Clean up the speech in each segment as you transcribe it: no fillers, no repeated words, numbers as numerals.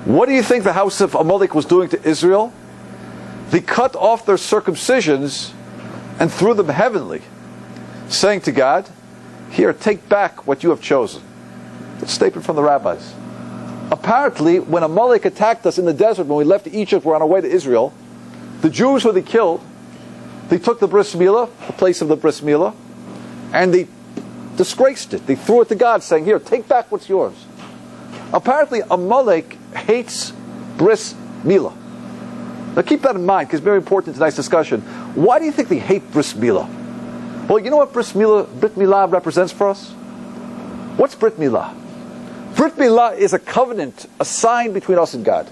What do you think the house of Amalek was doing to Israel? They cut off their circumcisions and threw them heavenly, saying to God, here, take back what you have chosen. That's a statement from the rabbis. Apparently, when Amalek attacked us in the desert, when we left Egypt, we're on our way to Israel, the Jews who they killed, they took the bris milah, the place of the bris milah, and they disgraced it. They threw it to God, saying, here, take back what's yours. Apparently, Amalek hates bris milah. Now keep that in mind, because it's very important in tonight's discussion. Why do you think they hate bris milah? Well, you know what brit milah represents for us? What's brit milah? Brit milah is a covenant, a sign between us and God.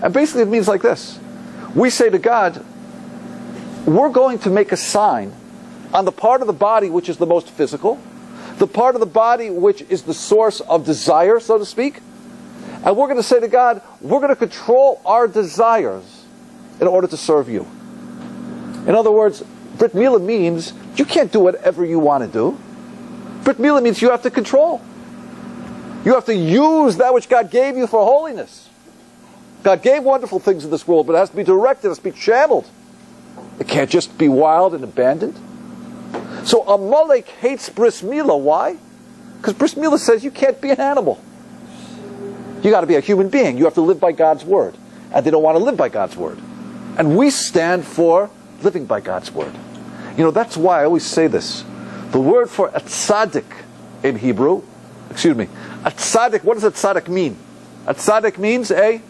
And basically it means like this. We say to God, we're going to make a sign on the part of the body which is the most physical, the part of the body which is the source of desire, so to speak, and we're going to say to God, we're going to control our desires in order to serve you. In other words, Brit Milah means you can't do whatever you want to do. Brit Milah means you have to control. You have to use that which God gave you for holiness. God gave wonderful things in this world, but it has to be directed, it has to be channeled. It can't just be wild and abandoned. So Amalek hates bris milah. Why? Because bris milah says you can't be an animal. You got to be a human being. You have to live by God's word. And they don't want to live by God's word. And we stand for living by God's word. You know, that's why I always say this. The word for a tzaddik in Hebrew, a tzaddik, what does a tzaddik mean? A tzaddik means a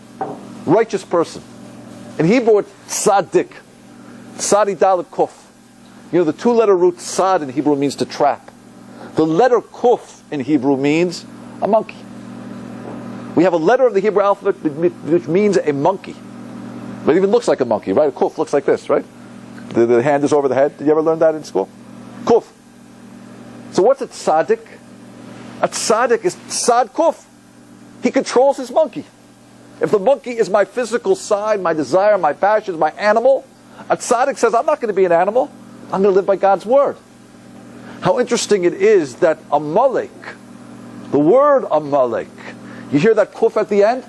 righteous person. In Hebrew, it's tzaddik. Tzadi dalet kuf. You know, the two-letter root tzad in Hebrew means to trap. The letter kuf in Hebrew means a monkey. We have a letter of the Hebrew alphabet which means a monkey. But it even looks like a monkey, right? A kuf looks like this, right? The hand is over the head. Did you ever learn that in school? Kuf. So what's a tzaddik? A tzaddik is tzad kuf. He controls his monkey. If the monkey is my physical side, my desire, my passions, my animal, a tzaddik says, I'm not going to be an animal. I'm going to live by God's word. How interesting it is that Amalek, the word Amalek, you hear that kuf at the end?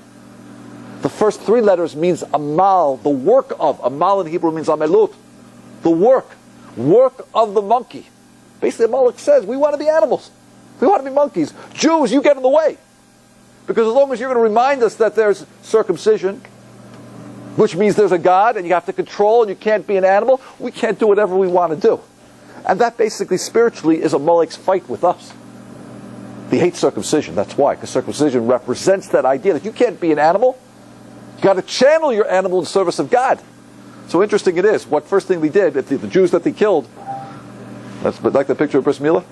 The first three letters means amal, the work of. Amal in Hebrew means amelut, the work of the monkey. Basically, Amalek says, we want to be animals. We want to be monkeys. Jews, you get in the way. Because as long as you're going to remind us that there's circumcision, which means there's a God, and you have to control, and you can't be an animal, we can't do whatever we want to do. And that basically, spiritually, is Amalek's fight with us. He hates circumcision, that's why. Because circumcision represents that idea that you can't be an animal. You got to channel your animal in service of God. So interesting it is. What first thing they did, the Jews that they killed, that's like the picture of bris milah.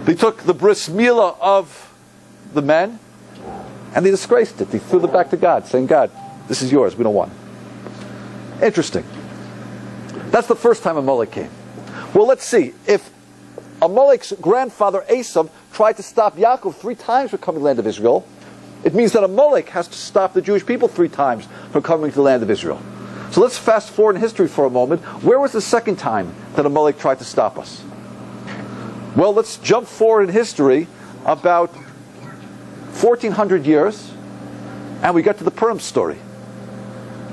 They took the bris milah of the men, and they disgraced it. They threw it back to God, saying, God, this is yours, we don't want it. Interesting. That's the first time Amalek came. Well, let's see. If Amalek's grandfather Esav tried to stop Yaakov 3 times from coming to the land of Israel, it means that Amalek has to stop the Jewish people 3 times from coming to the land of Israel. So let's fast forward in history for a moment. Where was the second time that Amalek tried to stop us? Well, let's jump forward in history about 1,400 years, and we get to the Purim story.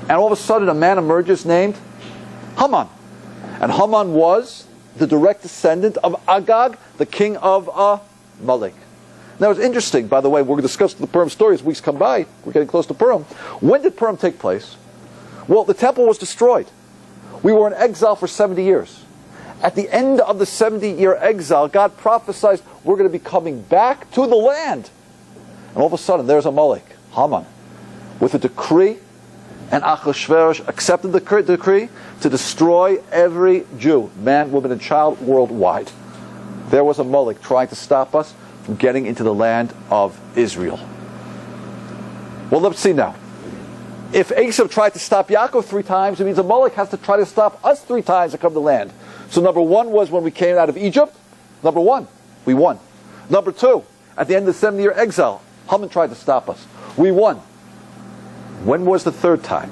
And all of a sudden a man emerges named Haman. And Haman was the direct descendant of Agag, the king of Amalek. Now it's interesting, by the way, we're going to discuss the Purim story as weeks come by. We're getting close to Purim. When did Purim take place? Well, the temple was destroyed. We were in exile for 70 years. At the end of the 70-year exile, God prophesied we're going to be coming back to the land. And all of a sudden, there's Amalek, Haman, with a decree, and Achashverosh accepted the decree to destroy every Jew, man, woman, and child worldwide. There was Amalek trying to stop us from getting into the land of Israel. Well, let's see now. If Esav tried to stop Yaakov 3 times, it means Amalek has to try to stop us 3 times to come to the land. So number 1 was when we came out of Egypt. Number 1, we won. Number 2, at the end of the 70-year exile, Haman tried to stop us. We won. When was the 3rd time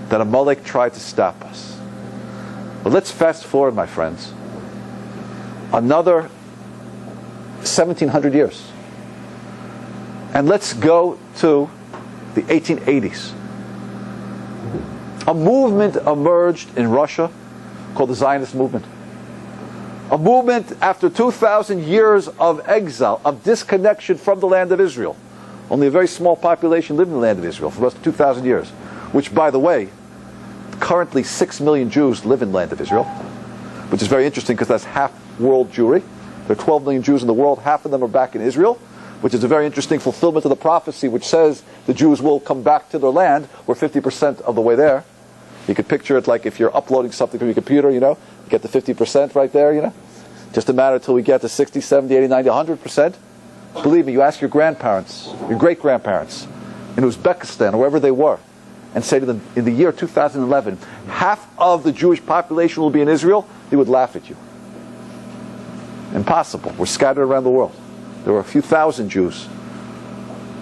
that Amalek tried to stop us? Well, let's fast forward, my friends. Another 1,700 years. And let's go to the 1880s, a movement emerged in Russia called the Zionist movement. A movement after 2,000 years of exile, of disconnection from the land of Israel. Only a very small population lived in the land of Israel for the rest of 2,000 years. Which, by the way, currently 6 million Jews live in the land of Israel. Which is very interesting because that's half world Jewry. There are 12 million Jews in the world, half of them are back in Israel. Which is a very interesting fulfillment of the prophecy which says the Jews will come back to their land. We're 50% of the way there. You could picture it like if you're uploading something from your computer, you get the 50% right there, Just a matter until we get to 60, 70, 80, 90, 100%. Believe me, you ask your grandparents, your great-grandparents, in Uzbekistan or wherever they were, and say to them, in the year 2011, half of the Jewish population will be in Israel, they would laugh at you. Impossible. We're scattered around the world. There were a few thousand Jews.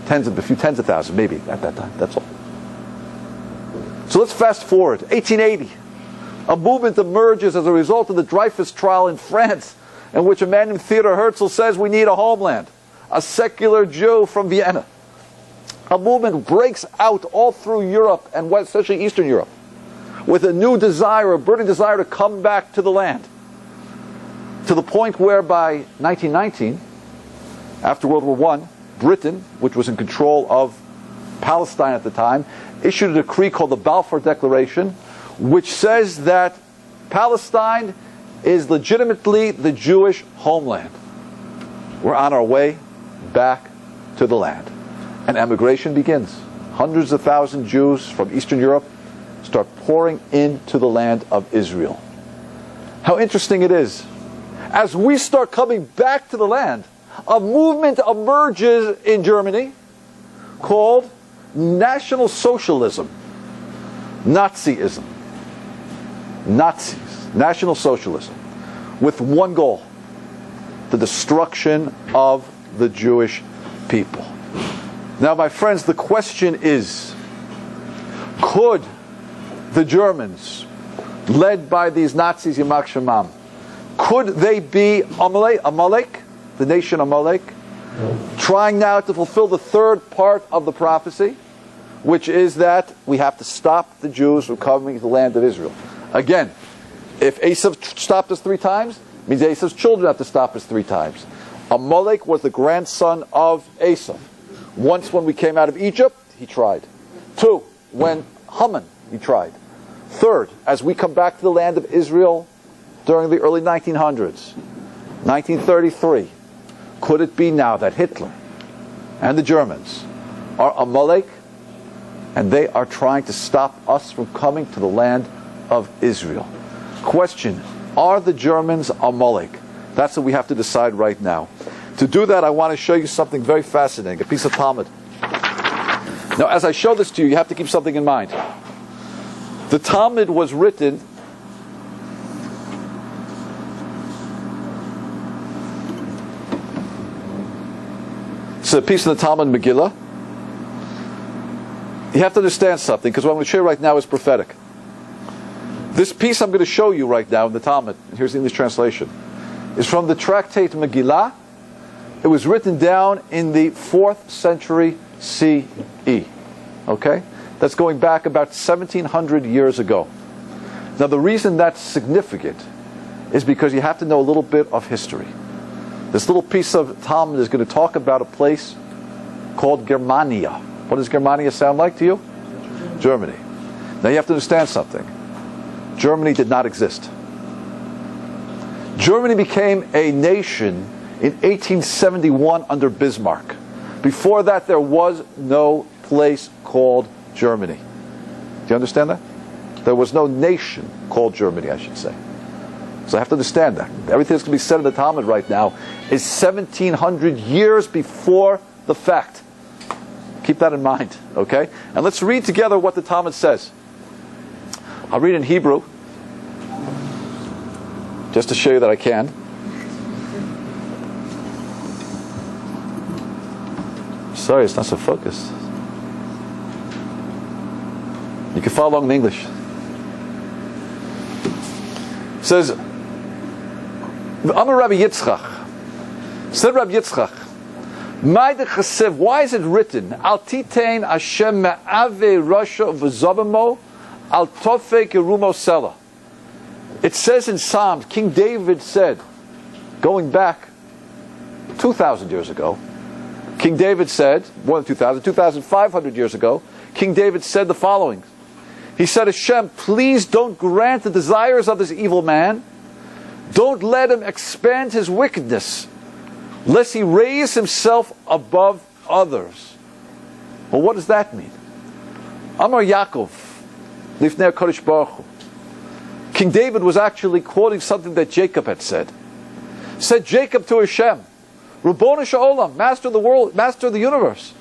A few tens of thousands, maybe, at that time. That's all. So let's fast forward. 1880. A movement emerges as a result of the Dreyfus trial in France, in which a man named Theodor Herzl says we need a homeland. A secular Jew from Vienna. A movement breaks out all through Europe, and especially Eastern Europe, with a new desire, a burning desire to come back to the land. To the point where by 1919, after World War I, Britain, which was in control of Palestine at the time, issued a decree called the Balfour Declaration, which says that Palestine is legitimately the Jewish homeland. We're on our way back to the land. And emigration begins. Hundreds of thousands of Jews from Eastern Europe start pouring into the land of Israel. How interesting it is. As we start coming back to the land, a movement emerges in Germany called National Socialism. Nazism. Nazis. National Socialism. With one goal. The destruction of the Jewish people. Now, my friends, the question is, could the Germans, led by these Nazis, Yamach Shemam, could they be Amalek, the nation Amalek, trying now to fulfill the third part of the prophecy, which is that we have to stop the Jews from coming to the land of Israel. Again, if Esav stopped us 3 times, it means Esav's children have to stop us 3 times. Amalek was the grandson of Esav. Once when we came out of Egypt, he tried. 2, when Haman, he tried. 3rd, as we come back to the land of Israel during the early 1900s, 1933, could it be now that Hitler and the Germans are Amalek and they are trying to stop us from coming to the land of Israel? Question, are the Germans Amalek? That's what we have to decide right now. To do that, I want to show you something very fascinating, a piece of Talmud. Now, as I show this to you, you have to keep something in mind. The Talmud was written it's a piece of the Talmud Megillah. You have to understand something, because what I'm going to show you right now is prophetic. This piece I'm going to show you right now in the Talmud, here's the English translation, is from the tractate Megillah. It was written down in the 4th century CE. Okay? That's going back about 1700 years ago. Now, the reason that's significant is because you have to know a little bit of history. This little piece of Talmud is going to talk about a place called Germania. What does Germania sound like to you? Germany. Now, you have to understand something. Germany did not exist. Germany became a nation in 1871 under Bismarck. Before that, there was no place called Germany. Do you understand that? There was no nation called Germany, I should say. So I have to understand that. Everything that's going to be said in the Talmud right now is 1700 years before the fact. Keep that in mind, okay? And let's read together what the Talmud says. I'll read in Hebrew, just to show you that I can. Sorry, it's not so focused. You can follow along in English. It says, Amar Rabbi Yitzchak. Said Rabbi Yitzchak, Why is it written? Al titain Hashem me'ave rasha v'zabamo al tofek yerumo sela. It says in Psalms, King David said, going back 2,000 years ago, King David said, more than 2,000, 2,500 years ago, King David said the following. He said, Hashem, please don't grant the desires of this evil man. Don't let him expand his wickedness, lest he raise himself above others. Well, what does that mean? Amar Yaakov, Lifnei Kodesh Baruch Hu. King David was actually quoting something that Jacob had said. Said Jacob to Hashem, Rabboni Sha'olam, Master of the world, Master of the universe,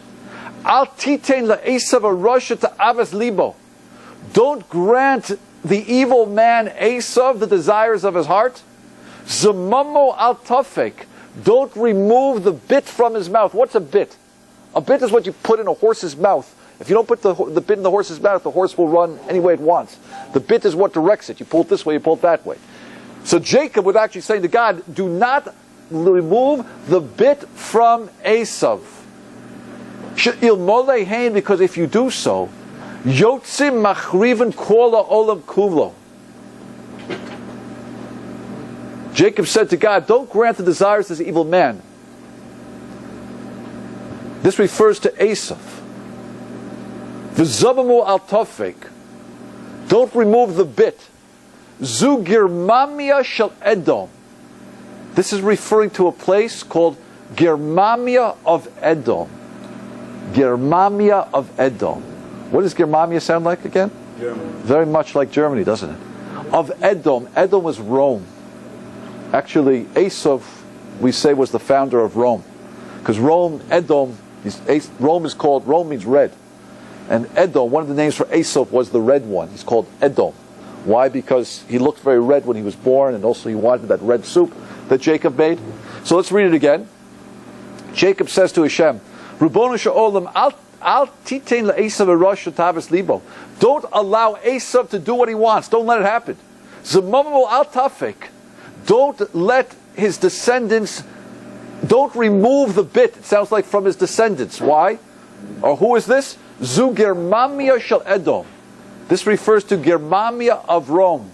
Al titein la'esav arasha ta'avas libo. Don't grant the evil man Esav the desires of his heart. Zemamo al tafek. Don't remove the bit from his mouth. What's a bit? A bit is what you put in a horse's mouth. If you don't put the bit in the horse's mouth, the horse will run any way it wants. The bit is what directs it. You pull it this way, you pull it that way. So Jacob was actually saying to God, do not remove the bit from Esav. Because if you do so, Yotzim machriven kola olam kulo. Jacob said to God, don't grant the desires of this evil man. This refers to Esav. V'zabamu al tofek. Don't remove the bit. Zu Girmamia shel Edom. This is referring to a place called Girmamia of Edom. Girmamia of Edom. What does Girmamia sound like again? Germany. Very much like Germany, doesn't it? Of Edom. Edom was Rome. Actually, Esav, we say, was the founder of Rome. Because Rome, Edom, Rome is called, Rome means red. And Edom, one of the names for Esav was the red one. He's called Edom. Why? Because he looked very red when he was born, and also he wanted that red soup that Jacob made. So let's read it again. Jacob says to Hashem, Rabboni Sha'olam, Al titein la'esav arasha ta'avas libo. Don't allow Esav to do what he wants. Don't let it happen. Zemamu al tafek. Don't let his descendants, don't remove the bit. It sounds like from his descendants. Why? Or who is this? Zu Girmamia shel Edom. This refers to Girmamia of Rome.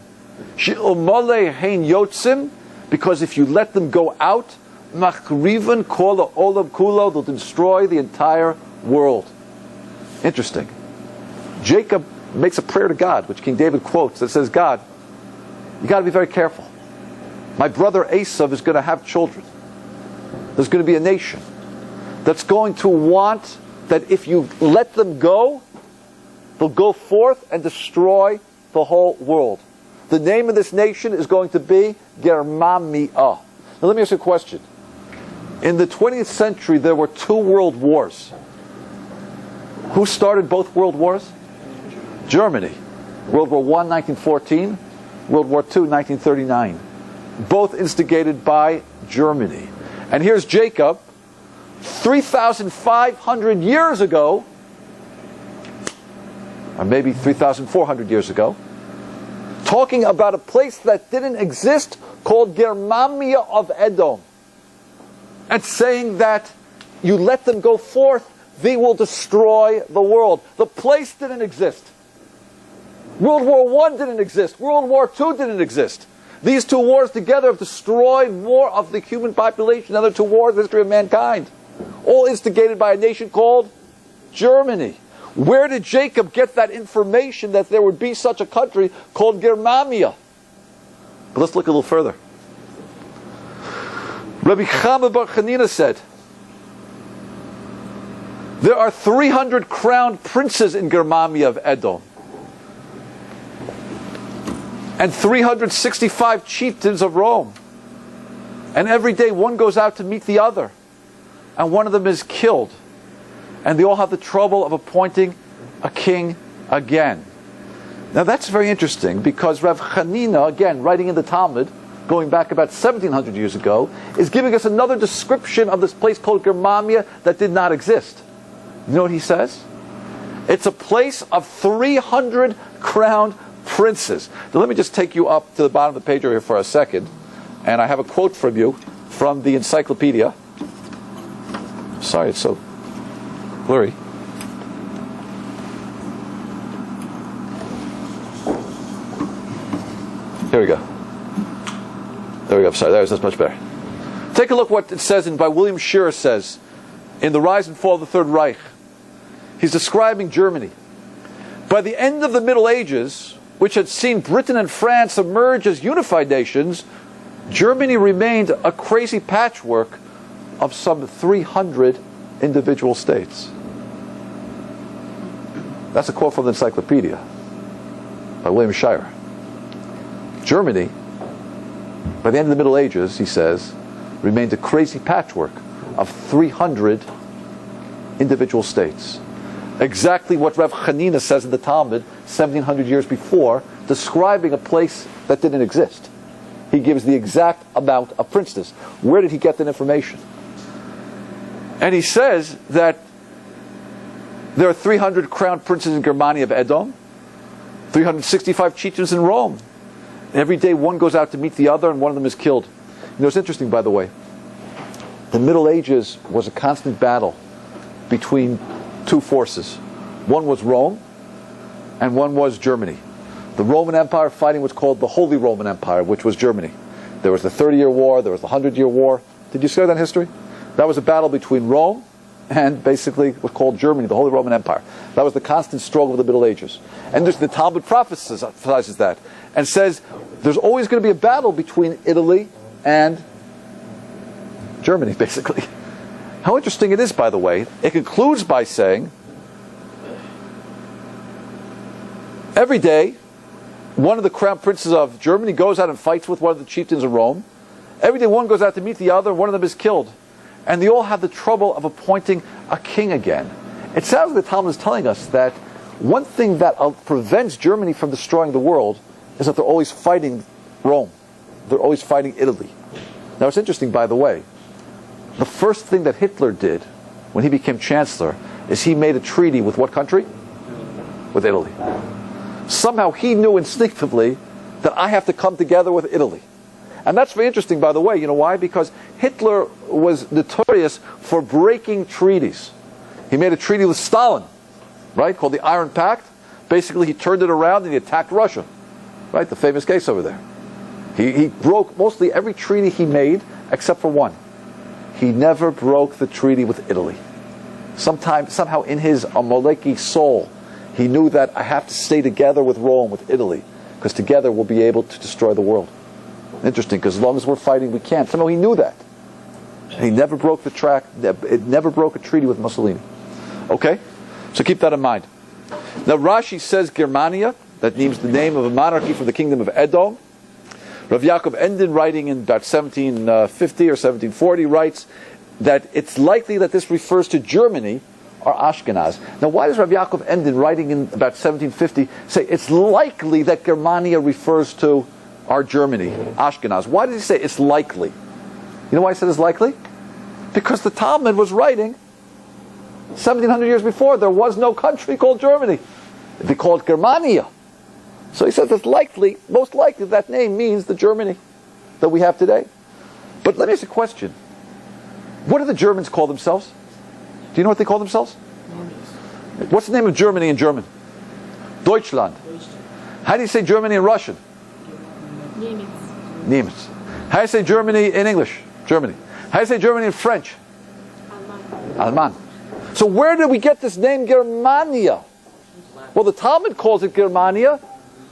She'omole hein yotzim, because if you let them go out, machriven kola olam kulo, they'll destroy the entire world. Interesting. Jacob makes a prayer to God, which King David quotes, that says, God, you got to be very careful. My brother Esav is going to have children. There's going to be a nation that's going to want that if you let them go, they'll go forth and destroy the whole world. The name of this nation is going to be Germamia. Now let me ask you a question. In the 20th century, there were 2 world wars. Who started both world wars? Germany. World War I, 1914. World War II, 1939. Both instigated by Germany. And here's Jacob, 3,500 years ago, or maybe 3,400 years ago, talking about a place that didn't exist called Germamia of Edom, and saying that you let them go forth, they will destroy the world. The place didn't exist. World War I didn't exist. World War II didn't exist. These 2 wars together have destroyed more of the human population than the 2 wars in the history of mankind. All instigated by a nation called Germany. Where did Jacob get that information that there would be such a country called Germamia? But let's look a little further. Rabbi Chama bar Chanina said, there are 300 crowned princes in Germamia of Edom, and 365 chieftains of Rome. And every day one goes out to meet the other, and one of them is killed. And they all have the trouble of appointing a king again. Now that's very interesting, because Rav Chanina, again, writing in the Talmud, going back about 1,700 years ago, is giving us another description of this place called Germamia that did not exist. You know what he says? It's a place of 300 crowned princes. Now let me just take you up to the bottom of the page over here for a second, and I have a quote from you from the encyclopedia. So Sorry, it's so blurry. Here we go. There we go. Sorry, that's much better. Take a look what it says by William Shearer says in The Rise and Fall of the Third Reich. He's describing Germany. By the end of the Middle Ages, which had seen Britain and France emerge as unified nations, Germany remained a crazy patchwork of some 300 individual states. That's a quote from the encyclopedia by William Shearer. Germany, by the end of the Middle Ages, he says, remained a crazy patchwork of 300 individual states. Exactly what Rav Chanina says in the Talmud 1700 years before, describing a place that didn't exist. He gives the exact amount of princes. Where did he get that information? And he says that there are 300 crown princes in Germania of Edom, 365 chieftains in Rome. Every day one goes out to meet the other and one of them is killed. You know, it's interesting, by the way. The Middle Ages was a constant battle between two forces. One was Rome and one was Germany. The Roman Empire fighting what's called the Holy Roman Empire, which was Germany. There was the 30-year War, there was the 100-year War. Did you study that in history? That was a battle between Rome and basically what's called Germany, the Holy Roman Empire. That was the constant struggle of the Middle Ages. And the Talmud prophesies that and says there's always going to be a battle between Italy and Germany, basically. How interesting it is, by the way. It concludes by saying, every day, one of the crown princes of Germany goes out and fights with one of the chieftains of Rome. Every day one goes out to meet the other, one of them is killed. And they all have the trouble of appointing a king again. It sounds like the Talmud is telling us that one thing that prevents Germany from destroying the world is that they're always fighting Rome. They're always fighting Italy. Now it's interesting, by the way, the first thing that Hitler did when he became chancellor is he made a treaty with what country? With Italy. Somehow he knew instinctively that I have to come together with Italy. And that's very interesting, by the way. You know why? Because Hitler was notorious for breaking treaties. He made a treaty with Stalin, right, called the Iron Pact. Basically, he turned it around and he attacked Russia, right, the famous case over there. He broke mostly every treaty he made except for one. He never broke the treaty with Italy. Somehow in his Amaleki soul, he knew that I have to stay together with Rome, with Italy, because together we'll be able to destroy the world. Interesting, because as long as we're fighting, we can't. Somehow he knew that. He never broke it never broke a treaty with Mussolini. Okay? So keep that in mind. Now Rashi says Germania, that means the name of a monarchy from the kingdom of Edom. Rav Yaakov Endin, writing in about 1750 or 1740, writes that it's likely that this refers to Germany or Ashkenaz. Now why does Rav Yaakov Endin, writing in about 1750, say it's likely that Germania refers to our Germany, Ashkenaz? Why did he say it's likely? You know why he said it's likely? Because the Talmud was writing 1700 years before. There was no country called Germany. They called it Germania. So he says it's likely, most likely, that name means the Germany that we have today. But let me ask you a question. What do the Germans call themselves? Do you know what they call themselves? What's the name of Germany in German? Deutschland. How do you say Germany in Russian? Nimitz. How do you say Germany in English? Germany. How do you say Germany in French? Allemand. So where did we get this name Germania? Well, the Talmud calls it Germania,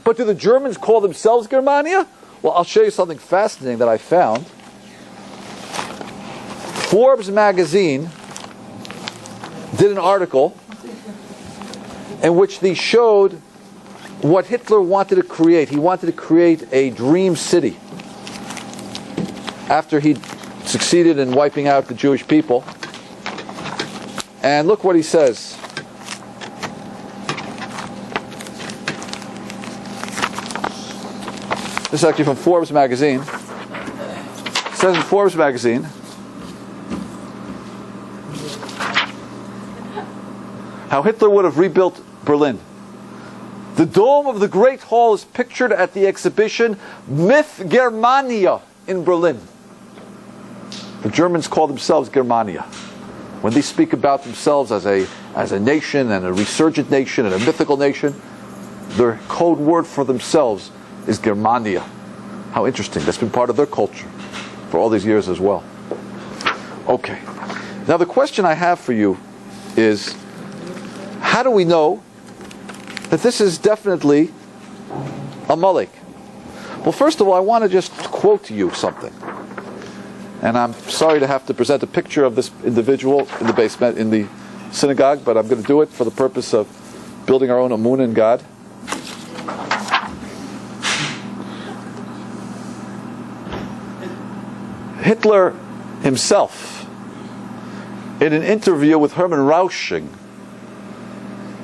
but do the Germans call themselves Germania? Well, I'll show you something fascinating that I found. Forbes magazine did an article in which they showed what Hitler wanted to create. He wanted to create a dream city after he succeeded in wiping out the Jewish people. And look what he says. This is actually from Forbes magazine. It says in Forbes magazine, how Hitler would have rebuilt Berlin. The dome of the Great Hall is pictured at the exhibition Myth Germania in Berlin. The Germans call themselves Germania. When they speak about themselves as a nation and a resurgent nation and a mythical nation, their code word for themselves is Germania. How interesting. That's been part of their culture for all these years as well. Okay. Now the question I have for you is, how do we know that this is definitely Amalek? Well, first of all, I want to just quote to you something. And I'm sorry to have to present a picture of this individual in the basement, in the synagogue, but I'm going to do it for the purpose of building our own emunah in God. Hitler himself, in an interview with Hermann Rausching,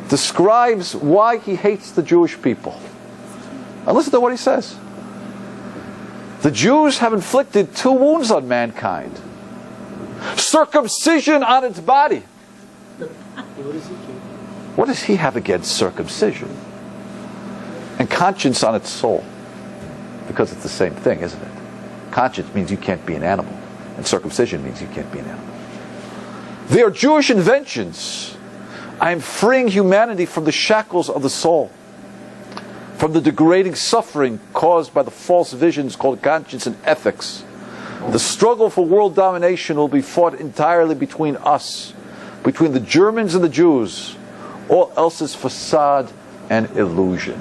describes why he hates the Jewish people. And listen to what he says. The Jews have inflicted two wounds on mankind. Circumcision on its body. What does he have against circumcision? And conscience on its soul. Because it's the same thing, isn't it? Conscience means you can't be an animal. And circumcision means you can't be an animal. They are Jewish inventions. I am freeing humanity from the shackles of the soul, from the degrading suffering caused by the false visions called conscience and ethics. The struggle for world domination will be fought entirely between us, between the Germans and the Jews. All else is facade and illusion.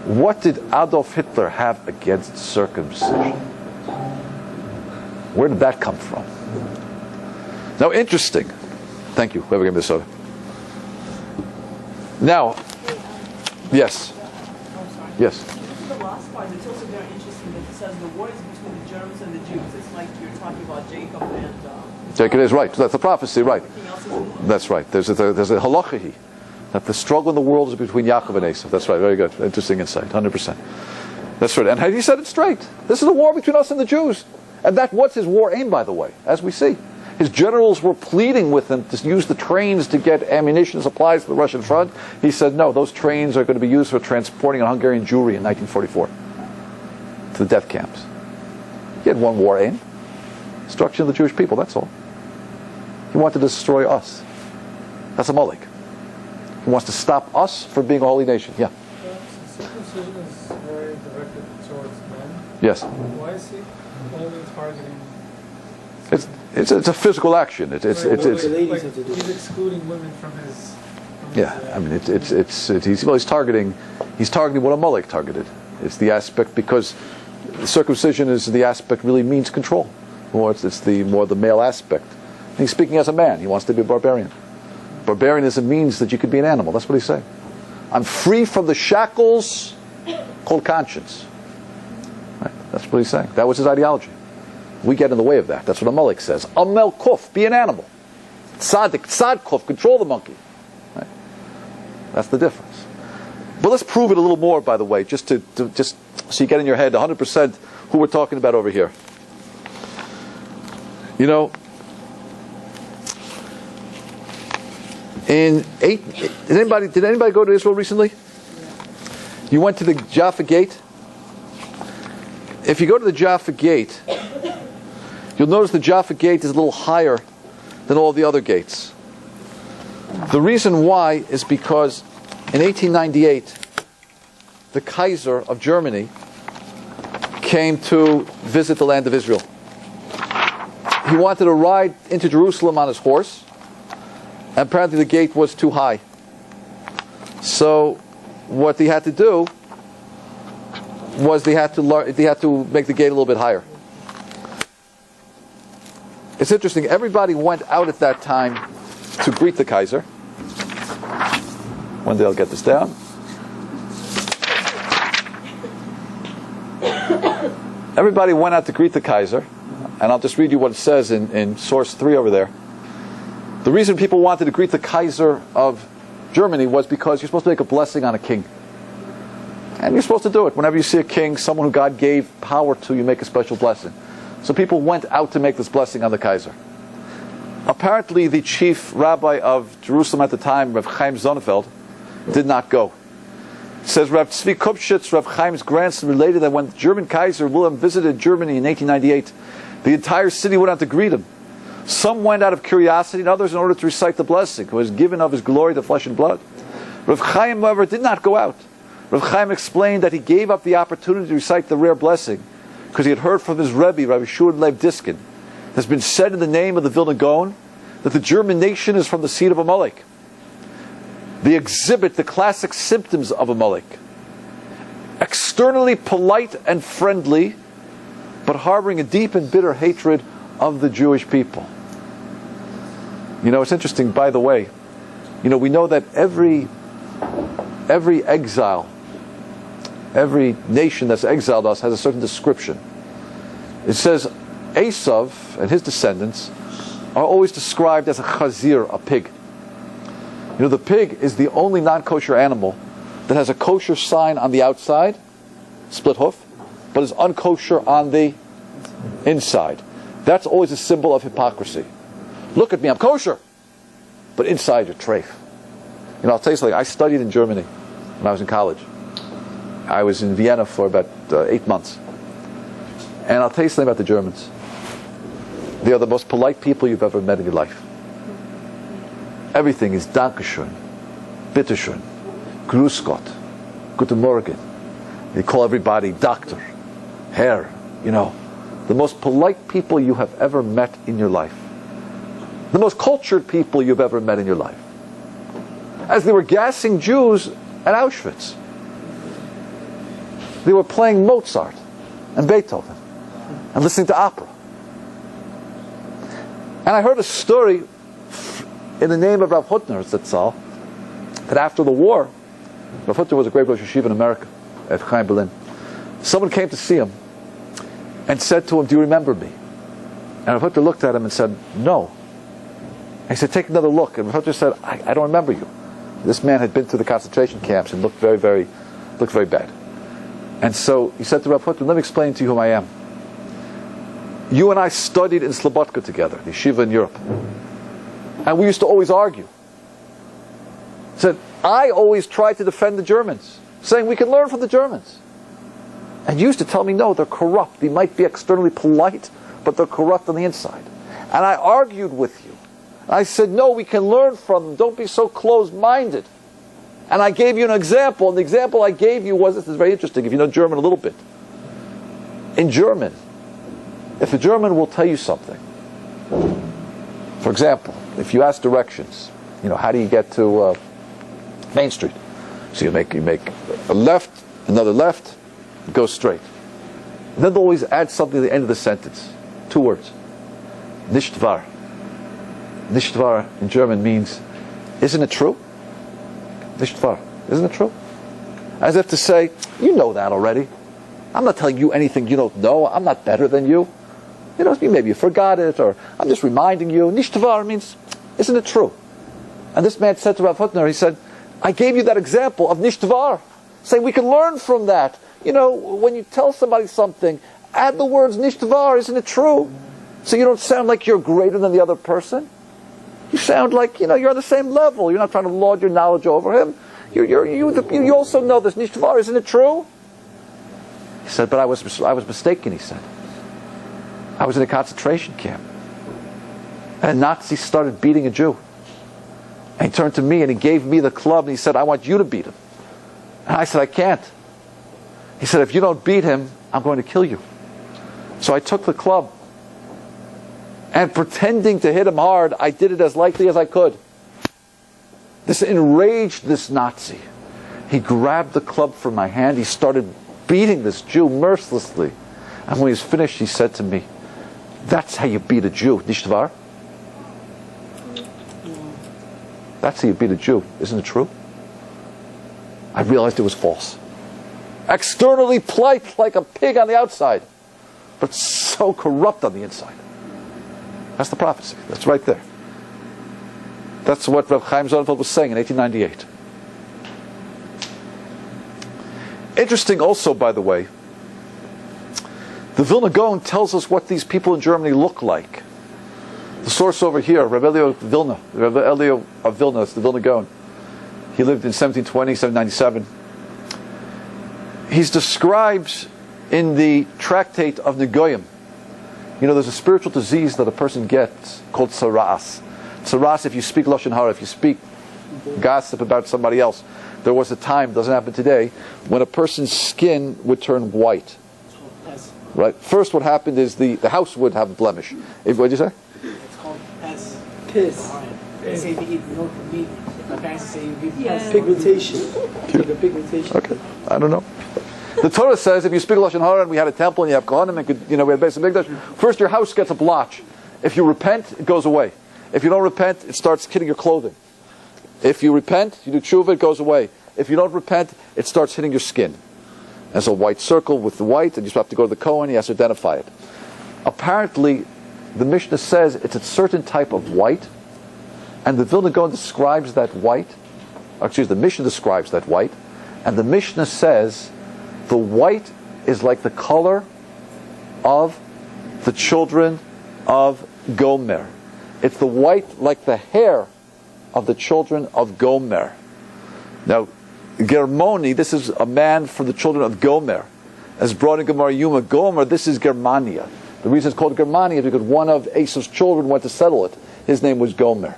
What did Adolf Hitler have against circumcision? Where did that come from? Now, interesting. Thank you. Whoever gave me the soda. Now, yes. Yes. The last part, it's also very interesting that it says the war is between the Germans and the Jews. It's like you're talking about Jacob and... Jacob is right. That's the prophecy, right. That's right. There's a halacha that the struggle in the world is between Yaakov and Esau. That's right. Very good. Interesting insight. 100%. That's right. And he said it straight. This is a war between us and the Jews. And that was his war aim, by the way, as we see. His generals were pleading with him to use the trains to get ammunition supplies to the Russian front. He said, no, those trains are going to be used for transporting a Hungarian Jewry in 1944 to the death camps. He had one war aim. Destruction of the Jewish people, that's all. He wanted to destroy us. That's Amalek. He wants to stop us from being a holy nation. Yeah. Circumcision is very directed towards men. Yes. Why is he only targeting? It's a physical action. It's He's excluding women from his. I mean, he's targeting what Amalek targeted. It's the aspect, because circumcision is the aspect really means control. It's the male aspect. And he's speaking as a man. He wants to be a barbarian. Barbarianism means that you could be an animal. That's what he's saying. I'm free from the shackles called conscience. Right? That's what he's saying. That was his ideology. We get in the way of that. That's what Amalek says. Amel kuf, be an animal. Tzadik, tzad control the monkey. Right? That's the difference. But let's prove it a little more, by the way, just so you get in your head 100% who we're talking about over here. You know, did anybody go to Israel recently? You went to the Jaffa Gate? If you go to the Jaffa Gate, you'll notice the Jaffa Gate is a little higher than all the other gates. The reason why is because in 1898, the Kaiser of Germany came to visit the land of Israel. He wanted to ride into Jerusalem on his horse, and apparently the gate was too high. So what they had to do was they had to make the gate a little bit higher. It's interesting, everybody went out at that time to greet the Kaiser. One day I'll get this down. Everybody went out to greet the Kaiser, and I'll just read you what it says in source 3 over there. The reason people wanted to greet the Kaiser of Germany was because you're supposed to make a blessing on a king. And you're supposed to do it. Whenever you see a king, someone who God gave power to, you make a special blessing. So people went out to make this blessing on the Kaiser. Apparently, the chief rabbi of Jerusalem at the time, Rav Chaim Sonnenfeld, did not go. It says Rav Tzvi Kupshitz, Rav Chaim's grandson, related that when German Kaiser Wilhelm visited Germany in 1898, the entire city went out to greet him. Some went out of curiosity, and others in order to recite the blessing, who was given of his glory the flesh and blood. Rav Chaim, however, did not go out. Rav Chaim explained that he gave up the opportunity to recite the rare blessing because he had heard from his Rabbi, Rabbi Shur Leib Diskin. It has been said in the name of the Vilna Gaon that the German nation is from the seed of Amalek. They exhibit the classic symptoms of Amalek. Externally polite and friendly, but harboring a deep and bitter hatred of the Jewish people. You know, it's interesting, by the way, you know, we know that every exile, every nation that's exiled us has a certain description. It says Esav and his descendants are always described as a chazir, a pig. You know, the pig is the only non-kosher animal that has a kosher sign on the outside, split hoof, but is unkosher on the inside. That's always a symbol of hypocrisy. Look at me, I'm kosher, but inside you're treif. You know, I'll tell you something. I studied in Germany when I was in college. I was in Vienna for about 8 months. And I'll tell you something about the Germans. They are the most polite people you've ever met in your life. Everything is Dankeschön, Bitteschön, Grüß Gott, Guten Morgen. They call everybody Doctor, Herr, you know. The most polite people you have ever met in your life. The most cultured people you've ever met in your life. As they were gassing Jews at Auschwitz, they were playing Mozart and Beethoven and listening to opera. And I heard a story in the name of Rav Hutner Zatzal, that after the war, Rav Hutner was a great Rosh Yeshiva in America, at Chaim Berlin. Someone came to see him and said to him, "Do you remember me?" And Rav Hutner looked at him and said, "No." And he said, "Take another look." And Rav Hutner said, I don't remember you." This man had been to the concentration camps and looked very bad. And so he said to Rav Hutner, "Let me explain to you who I am. You and I studied in Slobodka together, the yeshiva in Europe. And we used to always argue." He said, "I always tried to defend the Germans, saying we can learn from the Germans. And you used to tell me, no, they're corrupt. They might be externally polite, but they're corrupt on the inside. And I argued with you. I said, no, we can learn from them. Don't be so closed-minded. And I gave you an example, and the example I gave you was, this is very interesting, if you know German a little bit. In German, if a German will tell you something, for example, if you ask directions, you know, how do you get to Main Street? So you make a left, another left, go straight. And then they'll always add something at the end of the sentence. 2 words. Nicht wahr. Nicht wahr in German means, isn't it true? Nicht wahr. Isn't it true? As if to say, you know that already. I'm not telling you anything you don't know. I'm not better than you. You know, maybe you forgot it, or I'm just reminding you. Nicht wahr means, isn't it true? And this man said to Rav Hutner, he said, I gave you that example of nicht wahr, saying we can learn from that. You know, when you tell somebody something, add the words nicht wahr, isn't it true? So you don't sound like you're greater than the other person. You sound like, you know, you're on the same level. You're not trying to lord your knowledge over him. You also know this nicht wahr, isn't it true? He said, but I was mistaken, he said. I was in a concentration camp. And a Nazi started beating a Jew. And he turned to me and he gave me the club and he said, I want you to beat him. And I said, I can't. He said, if you don't beat him, I'm going to kill you. So I took the club. And pretending to hit him hard, I did it as lightly as I could. This enraged this Nazi. He grabbed the club from my hand. He started beating this Jew mercilessly. And when he was finished, he said to me, that's how you beat a Jew, nicht wahr? That's how you beat a Jew. Isn't it true? I realized it was false. Externally polite like a pig on the outside, but so corrupt on the inside. That's the prophecy. That's right there. That's what Reb Chaim Sonnenfeld was saying in 1898. Interesting also, by the way, the Vilna Gaon tells us what these people in Germany look like. The source over here, Rabbi Elio of Vilna. Rabbi Elio of Vilna, it's the Vilna Gaon. He lived in 1720, 1797. He describes in the tractate of Negoyim, You know, there's a spiritual disease that a person gets called tsaras. Tsaras, if you speak lashon hara, if you speak gossip about somebody else. There was a time, doesn't happen today, when a person's skin would turn white. Right? First, what happened is the house would have a blemish. What did you say? It's called pes. Piss. They say if you eat milk and meat, my parents say you eat Yeah. pes. Pigmentation. It's like a pigmentation. Okay, I don't know. The Torah says if you speak lashon hara and we had a temple and you have kohanim and we had Beis Hamikdash, first your house gets a blotch. If you repent, it goes away. If you don't repent, it starts hitting your clothing. If you repent, you do tshuva, it goes away. If you don't repent, it starts hitting your skin. There's a white circle with the white, and you have to go to the Kohen, he has to identify it. Apparently, the Mishnah says it's a certain type of white, and the Vilna Gaon describes that white, the Mishnah describes that white, and the Mishnah says the white is like the color of the children of Gomer. It's the white like the hair of the children of Gomer. Now, Germoni, this is a man from the children of Gomer. As brought in Gemara Yuma, Gomer, this is Germania. The reason it's called Germania is because one of Esau's children went to settle it. His name was Gomer.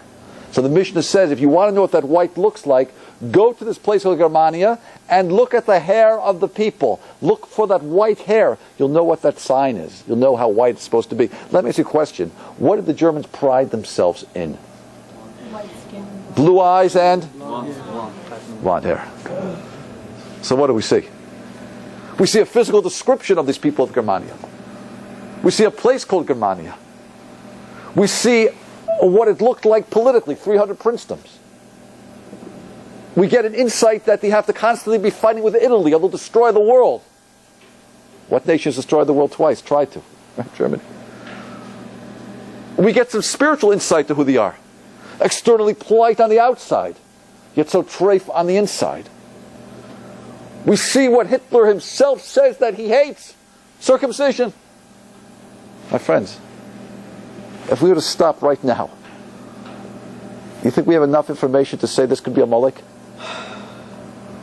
So the Mishnah says, if you want to know what that white looks like, go to this place called Germania and look at the hair of the people. Look for that white hair. You'll know what that sign is. You'll know how white it's supposed to be. Let me ask you a question. What did the Germans pride themselves in? White skin. Blue eyes and blonde hair. So what do we see? We see a physical description of these people of Germania. We see a place called Germania. We see what it looked like politically, 300 princedoms. We get an insight that they have to constantly be fighting with Italy, or they'll destroy the world. What nations destroyed the world twice? Tried to. Right? Germany. We get some spiritual insight to who they are. Externally polite on the outside, yet so treif on the inside. We see what Hitler himself says that he hates. Circumcision. My friends, if we were to stop right now, you think we have enough information to say this could be a Molech?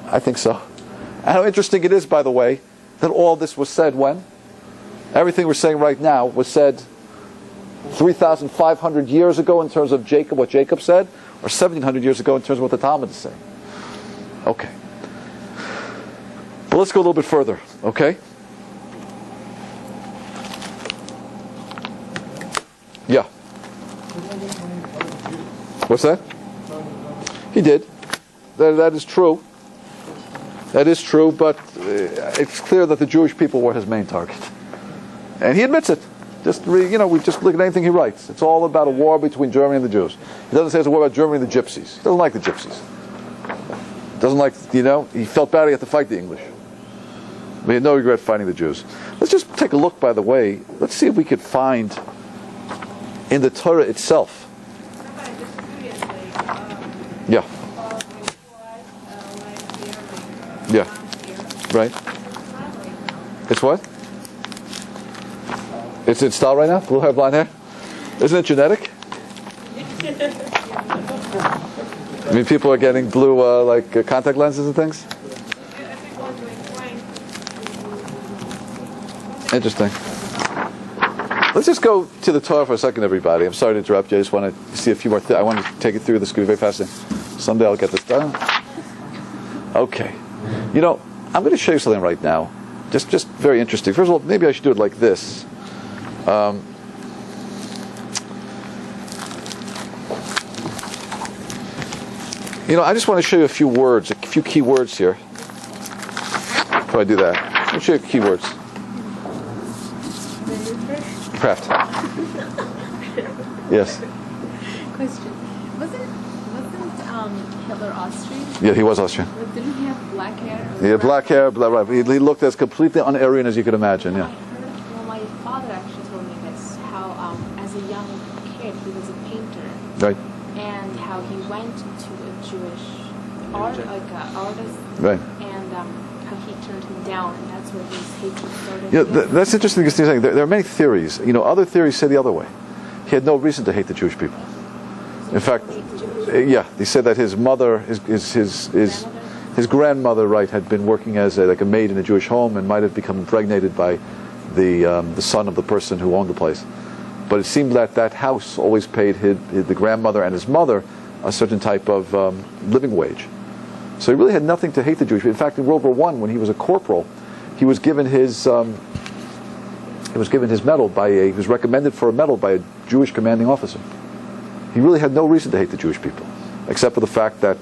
I think so. And how interesting it is, by the way, that all this was said when? Everything we're saying right now was said 3,500 years ago in terms of Jacob, what Jacob said, or 1,700 years ago in terms of what the Talmud is saying. Okay. But let's go a little bit further, okay? Yeah. What's that? He did. That is true. That is true, but it's clear that the Jewish people were his main target. And he admits it. We just look at anything he writes. It's all about a war between Germany and the Jews. He doesn't say it's a war about Germany and the Gypsies. He doesn't like the Gypsies. Doesn't like, he felt bad he had to fight the English. But he had no regret fighting the Jews. Let's just take a look, by the way. Let's see if we could find in the Torah itself. Yeah. Yeah. Right. It's what? It's in style right now? Blue hair, blonde hair? Isn't it genetic? I mean, people are getting blue, contact lenses and things? Interesting. Let's just go to the Torah for a second, everybody. I'm sorry to interrupt you. I just want to see a few more things. I want to take it through. This is going to be very fascinating. Someday I'll get this done. Okay. I'm going to show you something right now. Just very interesting. First of all, maybe I should do it like this. I just want to show you a few words, a few key words here. How do I do that? I'll show you key words. Kraft. Yes. Question. Wasn't Hitler Austrian? Yeah, he was Austrian. But didn't he have black hair? He had black hair, right. He looked as completely un-Aryan as you could imagine, yeah. My father actually told me this, how as a young kid he was a painter. Right. And how he went to a Jewish artist. Right. And how he turned him down, and that's where his hatred started. Yeah, that's interesting because there are many theories. Other theories say the other way. He had no reason to hate the Jewish people. In fact, they said that his mother, his grandmother, right, had been working as a maid in a Jewish home and might have become impregnated by the son of the person who owned the place. But it seemed that that house always paid the grandmother and his mother a certain type of living wage. So he really had nothing to hate the Jewish people. In fact, in World War I, when he was a corporal, he was given his medal he was recommended for a medal by a Jewish commanding officer. He really had no reason to hate the Jewish people, except for the fact that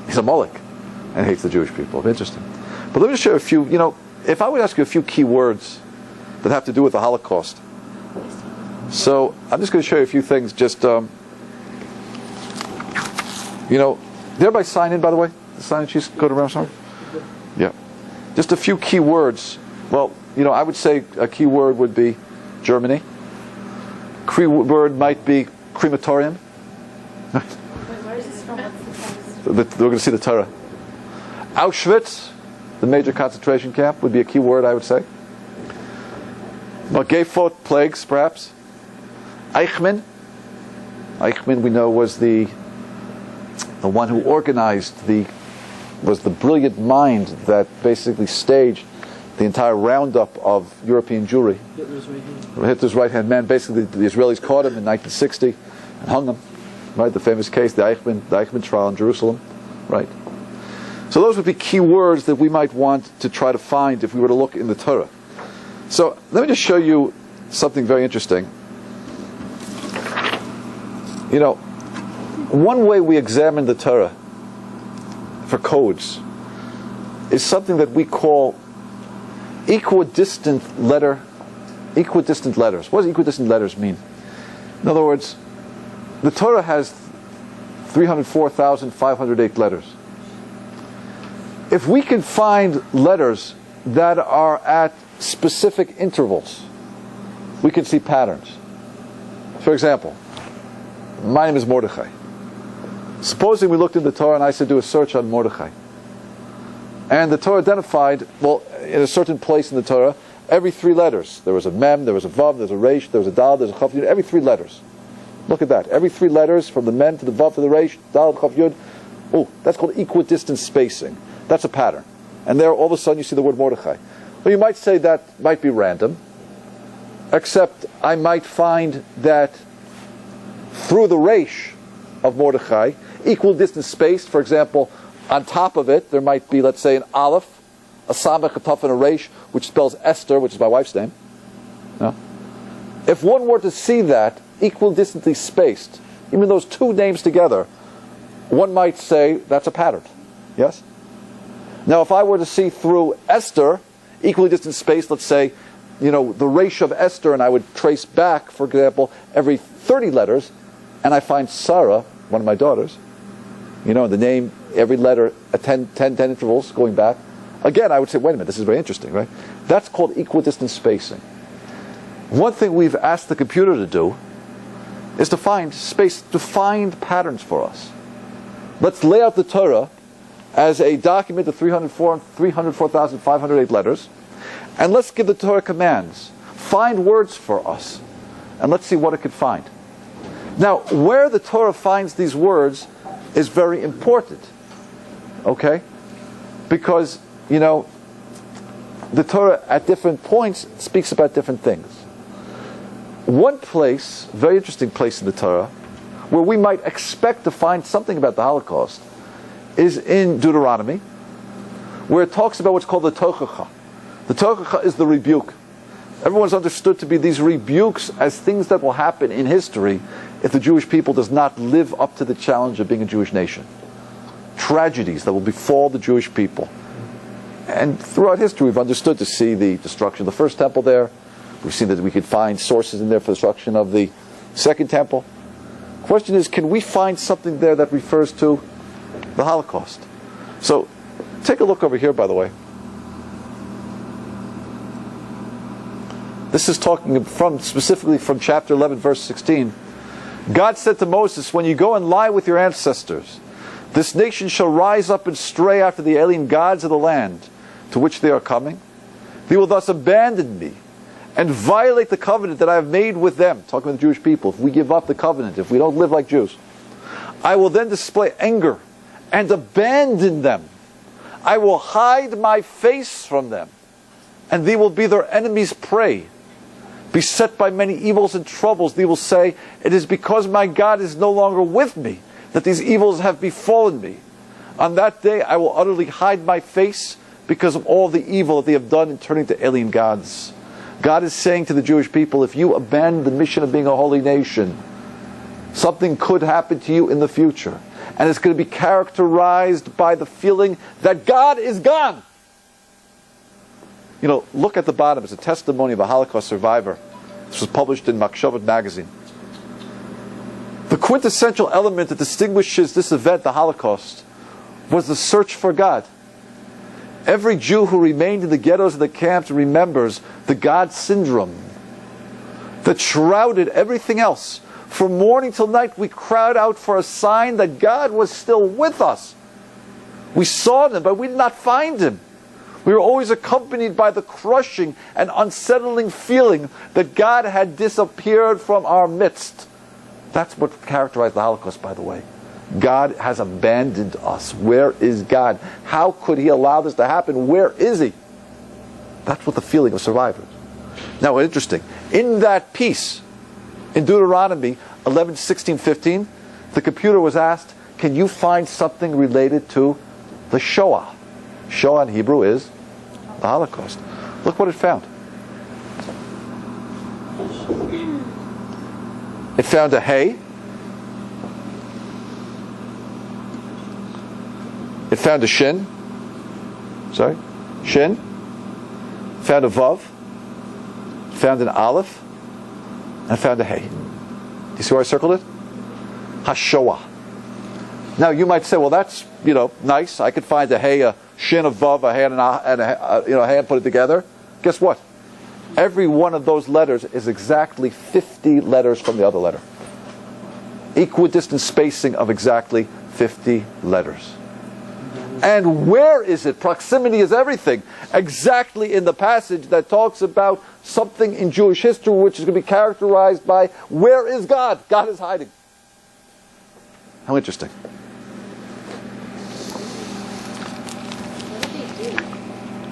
he's a mulek and hates the Jewish people. Interesting. But let me just show you a few, if I would ask you a few key words that have to do with the Holocaust. So I'm just going to show you a few things. Just, did everybody sign in, by the way? The sign-in sheets go to Rabbi? Yeah. Just a few key words. Well, I would say a key word would be Germany. Key word might be crematorium. Wait, where is this from? What's the text? We're going to see the Torah. Auschwitz, the major concentration camp, would be a key word, I would say. Magefot, plagues, perhaps. Eichmann, we know, was the one who organized was the brilliant mind that basically staged the entire roundup of European Jewry. Hitler's right-hand man. Basically, the Israelis caught him in 1960 and hung him. Right, the famous case, the Eichmann trial in Jerusalem. Right. So those would be key words that we might want to try to find if we were to look in the Torah. So let me just show you something very interesting. One way we examine the Torah for codes is something that we call equidistant letters. What does equidistant letters mean? In other words, the Torah has 304,508 letters. If we can find letters that are at specific intervals, we can see patterns. For example, my name is Mordechai. Supposing we looked in the Torah and I said do a search on Mordechai. And the Torah identified, in a certain place in the Torah, every three letters. There was a mem, there was a vav, there's a resh, there was a dal, there's a chaf yud, every three letters. Look at that. Every three letters, from the mem to the vav to the resh, dal, chaf yud. Oh, that's called equidistant spacing. That's a pattern. And there, all of a sudden, you see the word Mordechai. Well, you might say that might be random, except I might find that through the resh of Mordechai, equal distance spaced, for example, on top of it, there might be, let's say, an aleph, a samech, a taf, and a resh, which spells Esther, which is my wife's name. No? If one were to see that equal distantly spaced, even those two names together, one might say that's a pattern. Yes? Now, if I were to see through Esther, equally distant spaced, let's say, the resh of Esther, and I would trace back, for example, every 30 letters, and I find Sarah, one of my daughters, the name, every letter at 10 intervals going back. Again, I would say, wait a minute, this is very interesting, right? That's called equidistant spacing. One thing we've asked the computer to do is to find patterns for us. Let's lay out the Torah as a document of 304,508 letters, and let's give the Torah commands. Find words for us, and let's see what it could find. Now, where the Torah finds these words is very important, okay? Because, the Torah at different points speaks about different things. One place, very interesting place in the Torah, where we might expect to find something about the Holocaust, is in Deuteronomy, where it talks about what's called the Tochacha. The Tochacha is the rebuke. Everyone's understood to be these rebukes as things that will happen in history if the Jewish people does not live up to the challenge of being a Jewish nation. Tragedies that will befall the Jewish people. And throughout history we've understood to see the destruction of the first temple there. We've seen that we could find sources in there for the destruction of the second temple. The question is, can we find something there that refers to the Holocaust? So, take a look over here, by the way. This is talking specifically from chapter 11, verse 16. God said to Moses, when you go and lie with your ancestors, this nation shall rise up and stray after the alien gods of the land to which they are coming. They will thus abandon me and violate the covenant that I have made with them. Talking with the Jewish people. If we give up the covenant, if we don't live like Jews, I will then display anger and abandon them. I will hide my face from them, and they will be their enemies' prey. beset by many evils and troubles, thee will say, it is because my God is no longer with me that these evils have befallen me. On that day I will utterly hide my face because of all the evil that they have done in turning to alien gods. God is saying to the Jewish people, if you abandon the mission of being a holy nation, something could happen to you in the future. And it's going to be characterized by the feeling that God is gone. You know, look at the bottom. It's a testimony of a Holocaust survivor. This was published in Makshavat magazine. The quintessential element that distinguishes this event, the Holocaust, was the search for God. Every Jew who remained in the ghettos and the camps remembers the God syndrome that shrouded everything else. From morning till night we cried out for a sign that God was still with us. We saw Him, but we did not find Him. We were always accompanied by the crushing and unsettling feeling that God had disappeared from our midst. That's what characterized the Holocaust, by the way. God has abandoned us. Where is God? How could He allow this to happen? Where is He? That's what the feeling of survivors. Now, interesting. In that piece, in Deuteronomy 11, 16, 15, the computer was asked, can you find something related to the Shoah? Shoah in Hebrew is the Holocaust. Look what it found. It found a hay. It found a shin. Sorry? Shin. Found a vav. Found an aleph. And found a hay. Do you see where I circled it? Hashoah. Now you might say, well, that's, nice. I could find a hay, a shin, a vav, a hay, and a hay, and put it together. Guess what? Every one of those letters is exactly 50 letters from the other letter. Equidistant spacing of exactly 50 letters. And where is it? Proximity is everything. Exactly in the passage that talks about something in Jewish history which is going to be characterized by, where is God? God is hiding. How interesting.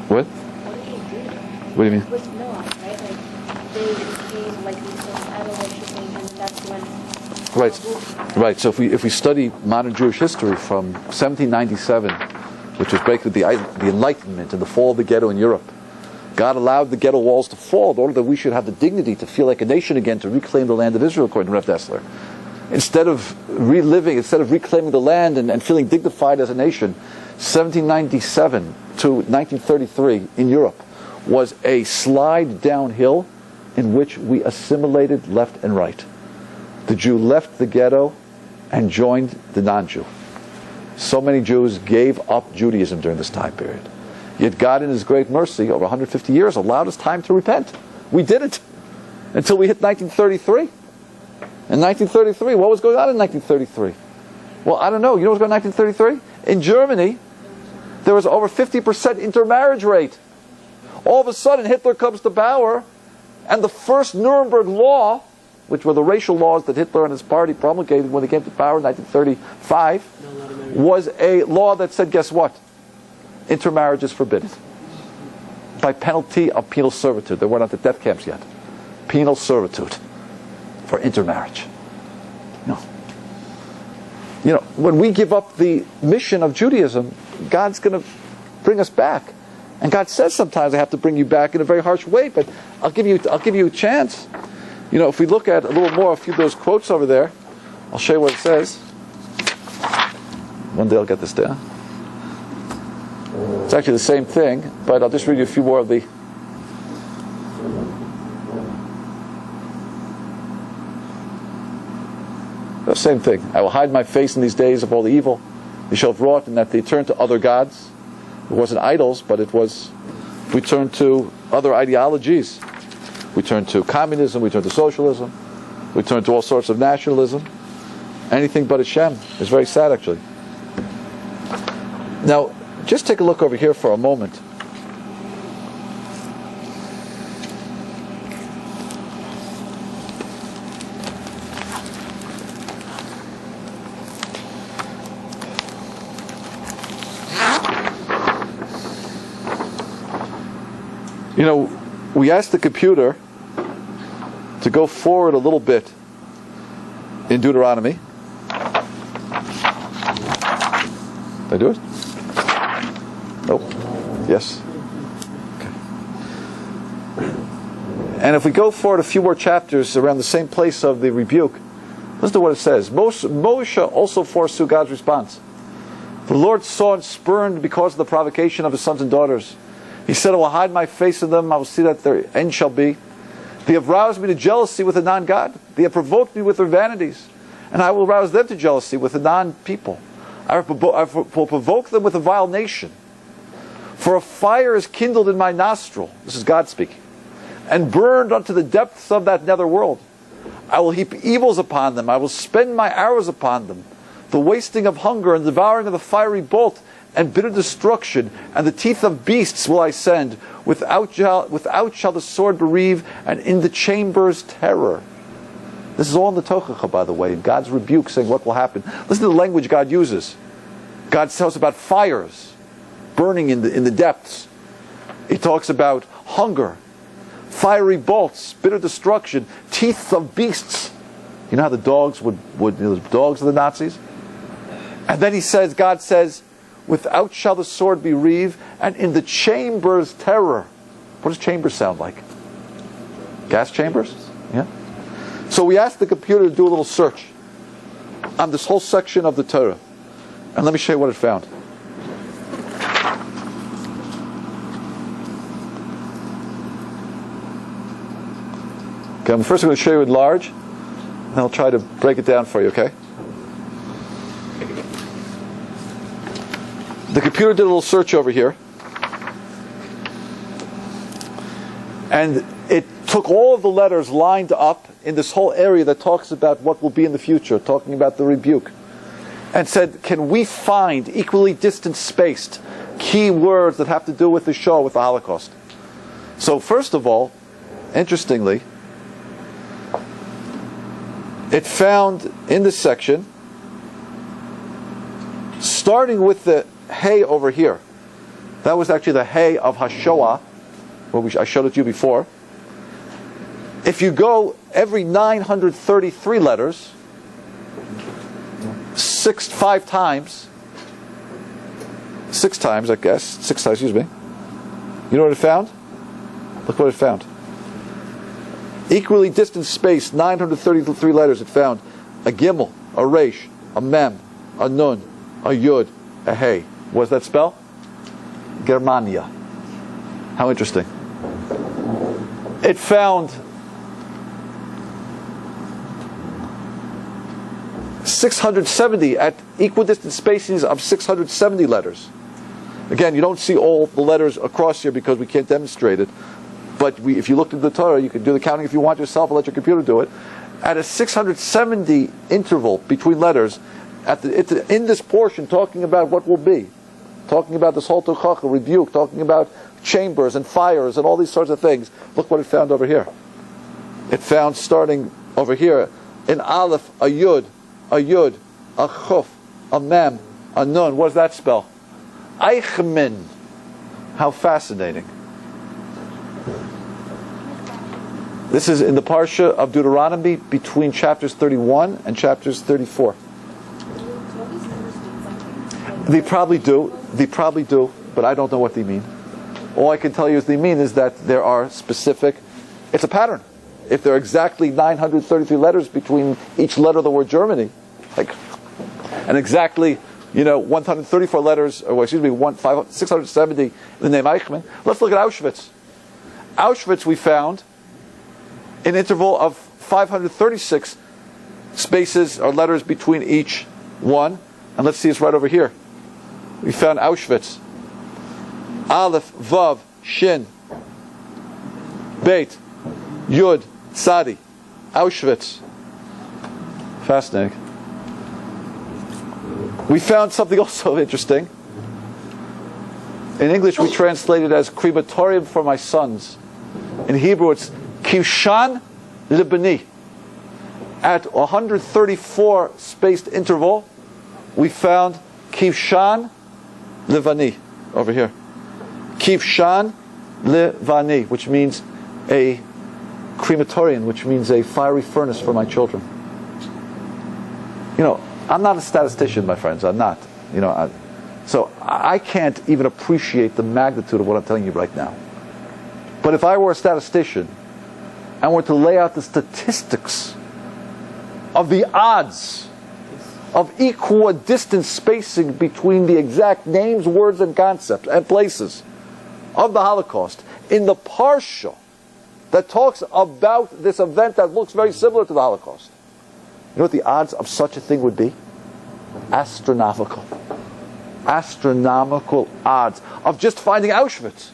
What? What do you mean? With Noah, right? Like, they became like these idol worshiping, and that's when... Right. So if we study modern Jewish history from 1797, which was basically the Enlightenment and the fall of the ghetto in Europe, God allowed the ghetto walls to fall in order that we should have the dignity to feel like a nation again, to reclaim the land of Israel, according to Rav Dessler. Instead of reclaiming the land and feeling dignified as a nation, 1797 to 1933 in Europe was a slide downhill in which we assimilated left and right. The Jew left the ghetto and joined the non-Jew. So many Jews gave up Judaism during this time period. Yet God, in His great mercy, over 150 years, allowed us time to repent. We did it until we hit 1933. In 1933, what was going on in 1933? Well, I don't know. You know what was going on in 1933? In Germany, there was over 50% intermarriage rate. All of a sudden, Hitler comes to power, and the first Nuremberg Law, which were the racial laws that Hitler and his party promulgated when they came to power in 1935, was a law that said, guess what? Intermarriage is forbidden. By penalty of penal servitude. They weren't at the death camps yet. Penal servitude for intermarriage. When we give up the mission of Judaism, God's going to bring us back. And God says sometimes I have to bring you back in a very harsh way, but I'll give you a chance. If we look at a little more, a few of those quotes over there, I'll show you what it says. One day I'll get this down. It's actually the same thing, but I'll just read you a few more of the... The same thing. I will hide my face in these days of all the evil they shall have wrought, and that they turn to other gods. It wasn't idols, but we turned to other ideologies. We turned to communism, we turned to socialism, we turned to all sorts of nationalism. Anything but Hashem. It's very sad, actually. Now, just take a look over here for a moment. We asked the computer to go forward a little bit in Deuteronomy. Did I do it? Nope. Yes. Okay. And if we go forward a few more chapters around the same place of the rebuke, listen to what it says. Moshe also foresaw God's response. The Lord saw and spurned because of the provocation of his sons and daughters. He said, I will hide my face in them. I will see that their end shall be. They have roused me to jealousy with a non-God. They have provoked me with their vanities. And I will rouse them to jealousy with a non-people. I will provoke them with a vile nation. For a fire is kindled in my nostril. This is God speaking. And burned unto the depths of that nether world. I will heap evils upon them. I will spend my arrows upon them. The wasting of hunger and devouring of the fiery bolt and bitter destruction and the teeth of beasts will I send. Without shall the sword bereave, and in the chambers terror. This is all in the Tochacha, by the way, in God's rebuke, saying what will happen. Listen to the language God uses. God tells about fires burning in the depths. He talks about hunger, fiery bolts, bitter destruction, teeth of beasts. You know how the dogs the dogs of the Nazis? And then he says, God says, without shall the sword bereave, and in the chambers terror. What does chambers sound like? Gas chambers? Yeah. So we asked the computer to do a little search on this whole section of the Torah. And let me show you what it found. Okay, first I'm going to show you in large, and I'll try to break it down for you, okay? The computer did a little search over here, and it took all of the letters lined up in this whole area that talks about what will be in the future, talking about the rebuke, and said, can we find equally distant spaced key words that have to do with the Shoah, with the Holocaust? So first of all, interestingly, it found in this section, starting with the hay over here. That was actually the hay of Hashoah, I showed it to you before. If you go every 933 letters, 6 times, I guess, 6 times, excuse me. You know what it found? Look what it found. Equally distant space, 933 letters, it found a gimel, a resh, a mem, a nun, a yud, a hey. What does that spell? Germania. How interesting. It found 670 at equidistant spacings of 670 letters. Again, you don't see all the letters across here because we can't demonstrate it. But if you looked at the Torah, you can do the counting if you want yourself, or let your computer do it. At a 670 interval between letters, in this portion, talking about what will be, talking about this whole Tochacha, rebuke, talking about chambers and fires and all these sorts of things. Look what it found over here. It found, starting over here, an aleph, a yud, a chuf, a mem, a nun. What does that spell? Eichmin. How fascinating. This is in the Parsha of Deuteronomy between chapters 31 and chapters 34. They probably do, but I don't know what they mean. All I can tell you is they mean is that there are specific, it's a pattern. If there are exactly 933 letters between each letter of the word Germany, and exactly, 134 letters, 670 in the name Eichmann. Let's look at Auschwitz. Auschwitz we found an interval of 536 spaces or letters between each one. And let's see, it's right over here. We found Auschwitz. Aleph, Vav, Shin, Beit, Yud, Tzadi. Auschwitz. Fascinating. We found something also interesting. In English we translate it as crematorium for my sons. In Hebrew it's Kishan Libani. At 134 spaced interval, we found Kivshan Livani over here. Kivshan Livani, which means a crematorium, which means a fiery furnace for my children. I'm not a statistician, my friends. I'm not. So I can't even appreciate the magnitude of what I'm telling you right now. But if I were a statistician and were to lay out the statistics of the odds of equidistant spacing between the exact names, words, and concepts and places of the Holocaust in the parsha that talks about this event that looks very similar to the Holocaust, you know what the odds of such a thing would be? Astronomical. Astronomical odds of just finding Auschwitz,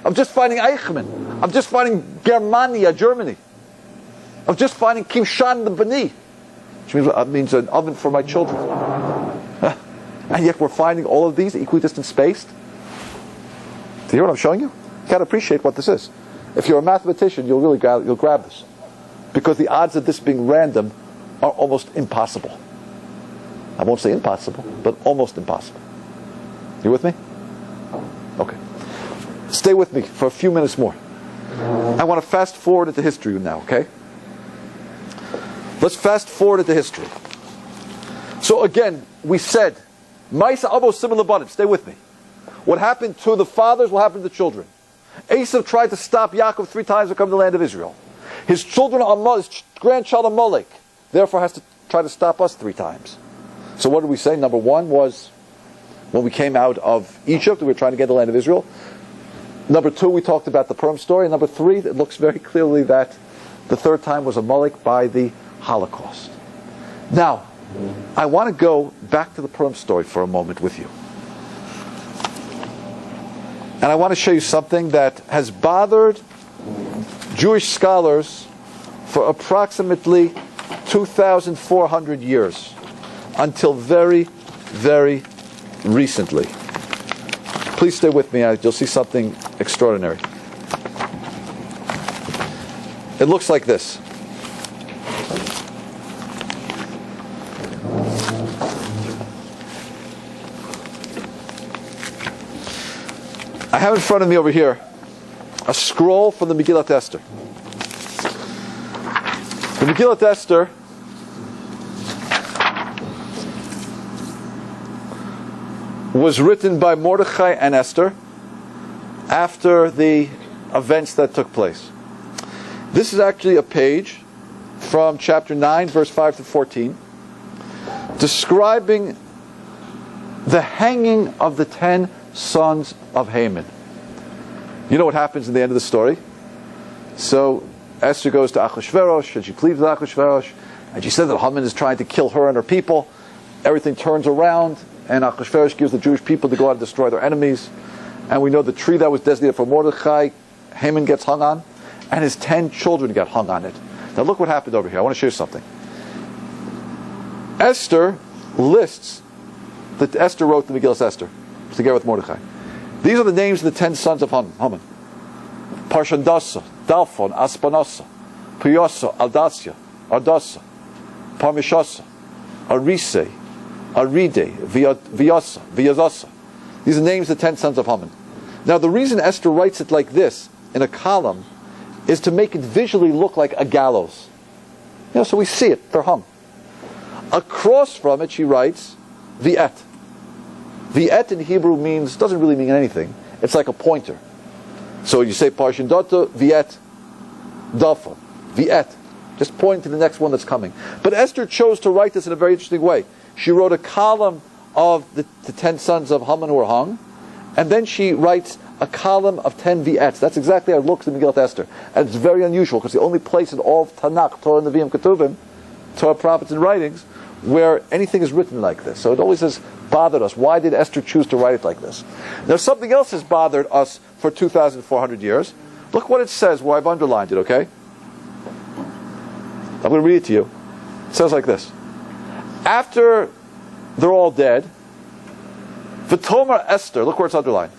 of just finding Eichmann, of just finding Germany, of just finding Kimshan the Bani, which means an oven for my children. And yet we're finding all of these equidistant spaced. Do you hear what I'm showing you? You can't appreciate what this is. If you're a mathematician, you'll grab this, because the odds of this being random are almost impossible. I won't say impossible, but almost impossible. You with me? Okay. Stay with me for a few minutes more. I want to fast forward into history now, okay? Let's fast forward into history. So again, we said, Ma'isa Avo similar bottom. Stay with me. What happened to the fathers will happen to the children. Esav tried to stop Yaakov 3 times to come to the land of Israel. His his grandchild Amalek, therefore has to try to stop us 3 times. So what did we say? Number 1 was when we came out of Egypt, we were trying to get the land of Israel. Number 2, we talked about the Purim story. And number 3, it looks very clearly that the 3rd time was Amalek by the Holocaust. Now, I want to go back to the Purim story for a moment with you. And I want to show you something that has bothered Jewish scholars for approximately 2,400 years, until very, very recently. Please stay with me. You'll see something extraordinary. It looks like this. I have in front of me over here a scroll from the Megillat Esther. The Megillat Esther was written by Mordechai and Esther after the events that took place. This is actually a page from chapter 9, verse 5 to 14, describing the hanging of the 10 sons of Haman. You know what happens in the end of the story? So Esther goes to Achashverosh, and she pleads with Achashverosh, and she says that Haman is trying to kill her and her people. Everything turns around, and Achashverosh gives the Jewish people to go out and destroy their enemies. And we know the tree that was designated for Mordechai, Haman gets hung on, and his 10 children get hung on it. Now look what happened over here. I want to show you something. Esther lists that Esther wrote the Megillah Esther together with Mordechai. These are the names of the 10 sons of Haman. Parshandasa, Dalphon, Aspanasa, Puyasa, Aldasya, Ardasa, Parmishasa, Arise, Aride, Vyasa, Vyazasa. These are names of the 10 sons of Haman. Now the reason Esther writes it like this in a column is to make it visually look like a gallows. So we see it, they're hung. Across from it she writes V'et. V'et in Hebrew doesn't really mean anything. It's like a pointer. So you say Parshin Dota, V'et, Dafa, V'et. Just point to the next one that's coming. But Esther chose to write this in a very interesting way. She wrote a column of the 10 sons of Haman who were hung, and then she writes a column of 10 V'ets. That's exactly how it looks in Megillat Esther. And it's very unusual, because the only place in all of Tanakh, Torah, Nevi'im, Ketuvim, Torah, prophets, and writings, where anything is written like this. So it always has bothered us. Why did Esther choose to write it like this? Now something else has bothered us for 2,400 years. Look what it says, where I've underlined it, okay? I'm going to read it to you. It says like this. After they're all dead, V'tomar Esther, look where it's underlined.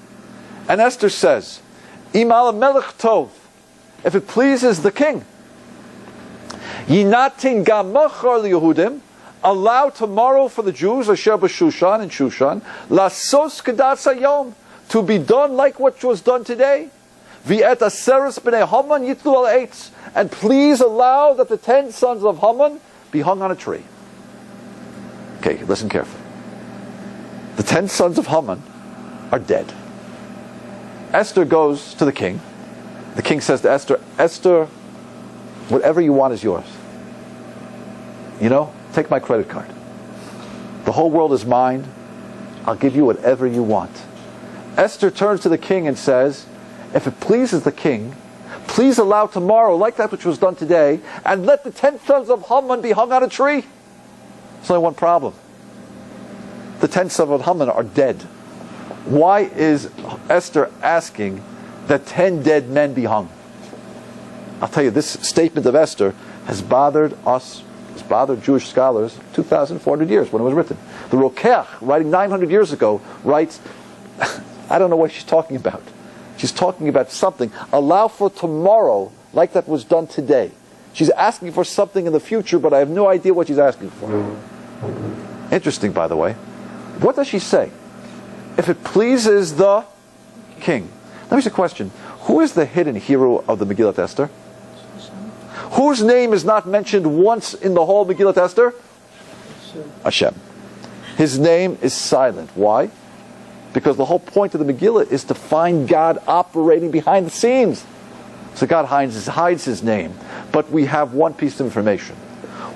And Esther says, Imal melech tov, if it pleases the king, Yinatin gamachar liYehudim, allow tomorrow for the Jews, Asher b'Shushan and Shushan, lasos kedat sayom, to be done like what was done today. V'et aseres b'nei Haman yitlu al eitz. And please allow that the 10 sons of Haman be hung on a tree. Okay, listen carefully. The 10 sons of Haman are dead. Esther goes to the king. The king says to Esther, Esther, whatever you want is yours. You know, take my credit card. The whole world is mine. I'll give you whatever you want. Esther turns to the king and says, if it pleases the king, please allow tomorrow, like that which was done today, and let the 10 sons of Haman be hung on a tree. There's only one problem. The 10 sons of Haman are dead. Why is Esther asking that 10 dead men be hung? I'll tell you, this statement of Esther has bothered us, has bothered Jewish scholars 2,400 years when it was written. The Rokeach, writing 900 years ago, writes, I don't know what she's talking about. She's talking about something. Allow for tomorrow, like that was done today. She's asking for something in the future, but I have no idea what she's asking for. Interesting, by the way. What does she say? If it pleases the king. Let me ask you a question. Who is the hidden hero of the Megillat Esther? Whose name is not mentioned once in the whole Megillat Esther? Hashem. His name is silent. Why? Because the whole point of the Megillah is to find God operating behind the scenes. So God hides his name. But we have one piece of information.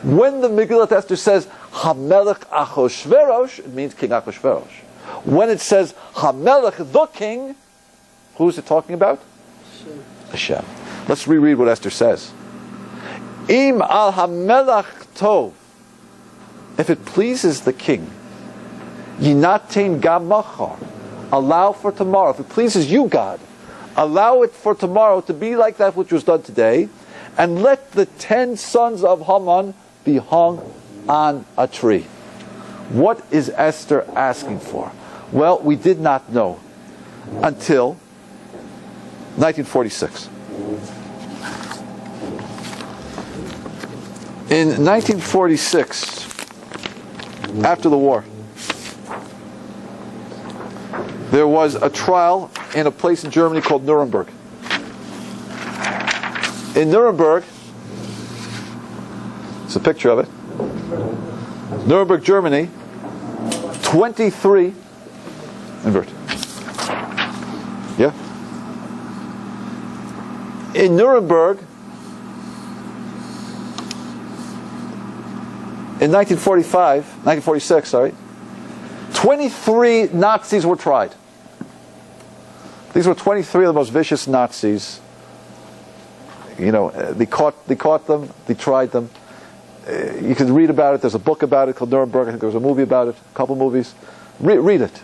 When the Megillat Esther says Hamelech Achashverosh, it means King Achashverosh. When it says Hamelech the king, who is it talking about? Hashem. Let's reread what Esther says. Im al Hamelech Tov. If it pleases the king, Yinatein gam machar. Allow for tomorrow. If it pleases you, God, allow it for tomorrow to be like that which was done today, and let the 10 sons of Haman be hung on a tree. What is Esther asking for? Well, we did not know until 1946. In 1946, after the war, there was a trial in a place in Germany called Nuremberg. In Nuremberg, it's a picture of it. Nuremberg, Germany, 23, invert. Yeah? In Nuremberg, in 1946, 23 Nazis were tried. These were 23 of the most vicious Nazis. You know, they caught them, they tried them. You can read about it. There's a book about it called Nuremberg. I think there was a movie about it, a couple movies. Read it.